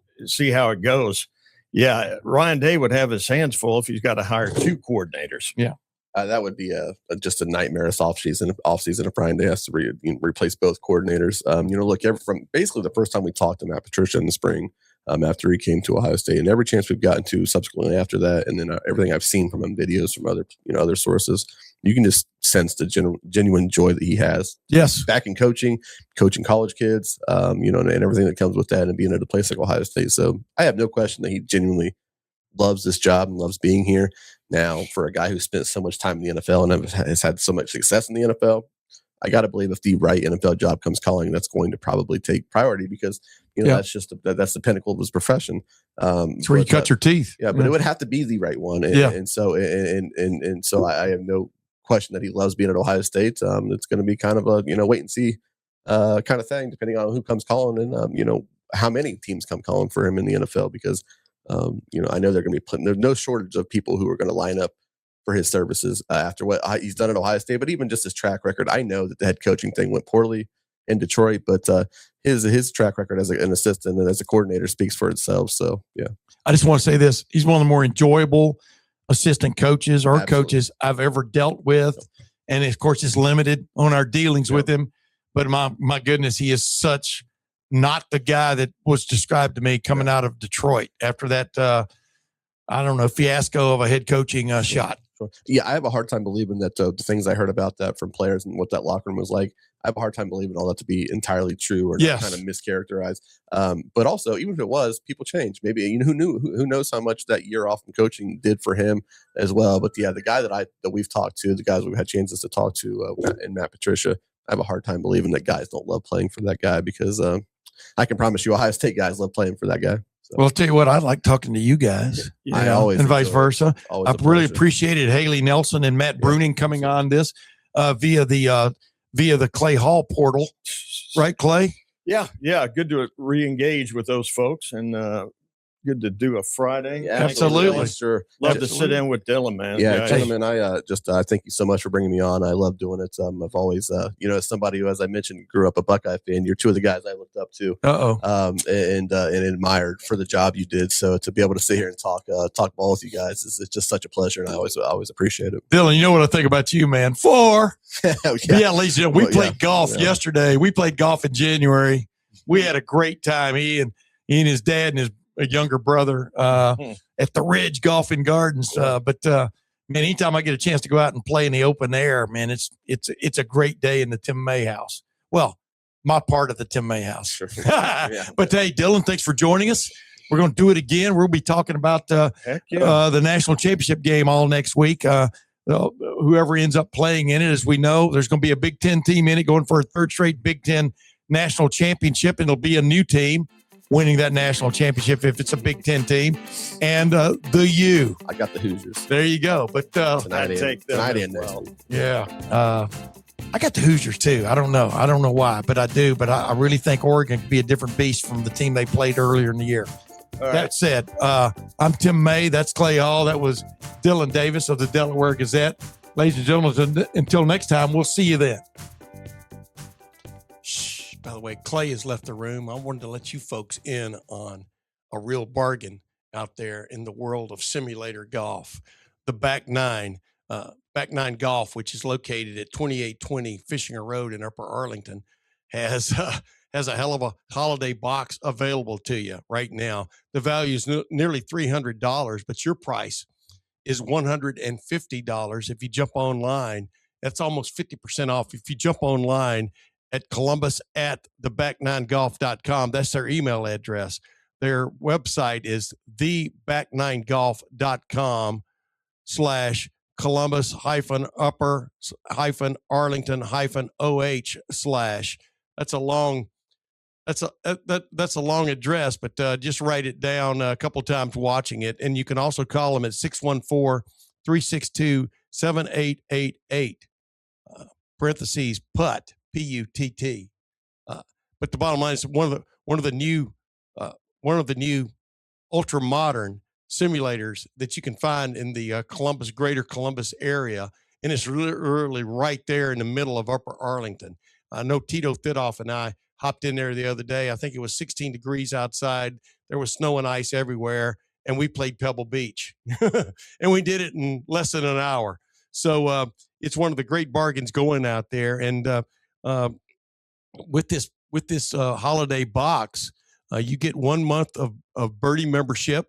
it goes. Yeah, Ryan Day would have his hands full if he's got to hire 2 coordinators. Yeah, that would be just a nightmare off season if Ryan Day has to replace both coordinators. Look, from basically the first time we talked to Matt Patricia in the spring, after he came to Ohio State, and every chance we've gotten to subsequently after that, and then everything I've seen from him, videos from other sources, you can just sense the genuine joy that he has. Yes, back in coaching college kids, and everything that comes with that, and being at a place like Ohio State. So I have no question that he genuinely loves this job and loves being here. Now, for a guy who spent so much time in the NFL and has had so much success in the NFL, I got to believe if the right NFL job comes calling, that's going to probably take priority because that's just that's the pinnacle of his profession. It's where you cut your teeth. Yeah, but it would have to be the right one. And so I have no question that he loves being at Ohio State. It's going to be kind of a wait and see kind of thing, depending on who comes calling and how many teams come calling for him in the NFL because I know they're going to be there's no shortage of people who are going to line up for his services after what he's done at Ohio State, but even just his track record. I know that the head coaching thing went poorly in Detroit, but his track record as an assistant and as a coordinator speaks for itself. So, yeah. I just want to say this. He's one of the more enjoyable assistant coaches or coaches I've ever dealt with. And of course, it's limited on our dealings with him. But my goodness, he is such not the guy that was described to me coming out of Detroit after that, fiasco of a head coaching shot. Yeah, I have a hard time believing that the things I heard about that from players and what that locker room was like, I have a hard time believing all that to be entirely true or not kind of mischaracterized. But also, even if it was, people change. Maybe who knows how much that year off from coaching did for him as well. But yeah, the guy that we've talked to, the guys we've had chances to talk to, and Matt Patricia, I have a hard time believing that guys don't love playing for that guy because I can promise you, Ohio State guys love playing for that guy. So. Well, I'll tell you what, I like talking to you guys. I always and vice versa. I really appreciated Haley Nelson and Matt Bruning coming on this via the Clay Hall portal, right, Clay? Yeah. Good to re-engage with those folks and good to do a Friday. Yeah, absolutely. Sure. Love to sit in with Dylan, man. Yeah, gentlemen, I thank you so much for bringing me on. I love doing it. I've always, as somebody who, as I mentioned, grew up a Buckeye fan, you're two of the guys I looked up to. And admired for the job you did. So to be able to sit here and talk ball with you guys is just such a pleasure, and I always appreciate it. Dylan, you know what I think about you, man? Ladies, we played golf yesterday. We played golf in January. We had a great time. He and his dad and his younger brother at the Ridge Golf and Gardens. But man, anytime I get a chance to go out and play in the open air, man, it's a great day in the Tim May house. Well, my part of the Tim May house. Sure. But hey, Dylan, thanks for joining us. We're going to do it again. We'll be talking about the national championship game all next week. Whoever ends up playing in it, as we know, there's going to be a Big Ten team in it going for a third straight Big Ten national championship, and it'll be a new team winning that national championship if it's a Big Ten team. And the U. I got the Hoosiers. There you go. But I take them as well. Yeah. I got the Hoosiers too. I don't know why, but I do. But I really think Oregon could be a different beast from the team they played earlier in the year. That said, I'm Tim May. That's Clay Hall. That was Dylan Davis of the Delaware Gazette. Ladies and gentlemen, until next time, we'll see you then. By the way, Clay has left the room. I wanted to let you folks in on a real bargain out there in the world of simulator golf. The Back Nine Golf, which is located at 2820 Fishinger Road in Upper Arlington, has a hell of a holiday box available to you right now. The value is nearly $300, but your price is $150 if you jump online. That's almost 50% off if you jump online at Columbus at theback9golf.com. That's their email address. Their website is theback9golf.com/Columbus-upper-Arlington-OH/ That's a long That's a long address, but just write it down a couple times watching it. And you can also call them at 614-362-7888, parentheses, PUTT, P-U-T-T. But the bottom line is one of the new ultra modern simulators that you can find in the greater Columbus area. And it's really right there in the middle of Upper Arlington. I know Tito Thidoff and I hopped in there the other day. I think it was 16 degrees outside. There was snow and ice everywhere, and we played Pebble Beach. And we did it in less than an hour. So it's one of the great bargains going out there. And with this holiday box, you get 1 month of Birdie membership.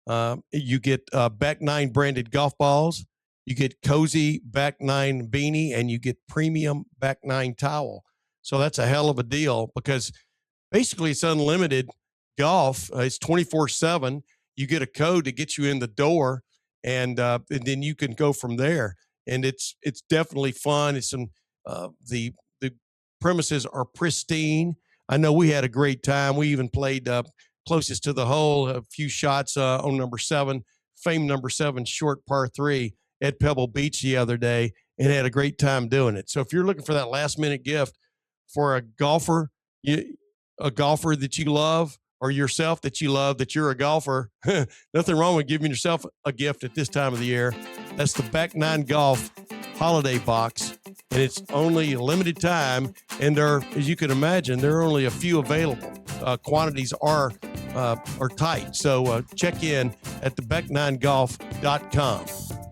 You get Back Nine branded golf balls. You get cozy Back Nine beanie, and you get premium Back Nine towel. So that's a hell of a deal because basically it's unlimited golf. It's 24/7. You get a code to get you in the door, and then you can go from there. And it's definitely fun. It's the premises are pristine. I know we had a great time. We even played closest to the hole, a few shots on number 7, famed number 7 short par 3 at Pebble Beach the other day, and had a great time doing it. So if you're looking for that last minute gift for a golfer that you love, or yourself that you love, that you're a golfer, nothing wrong with giving yourself a gift at this time of the year. That's the Back Nine Golf holiday box, and it's only a limited time. And as you can imagine, there are only a few available. Quantities are tight. So check in at theback9golf.com.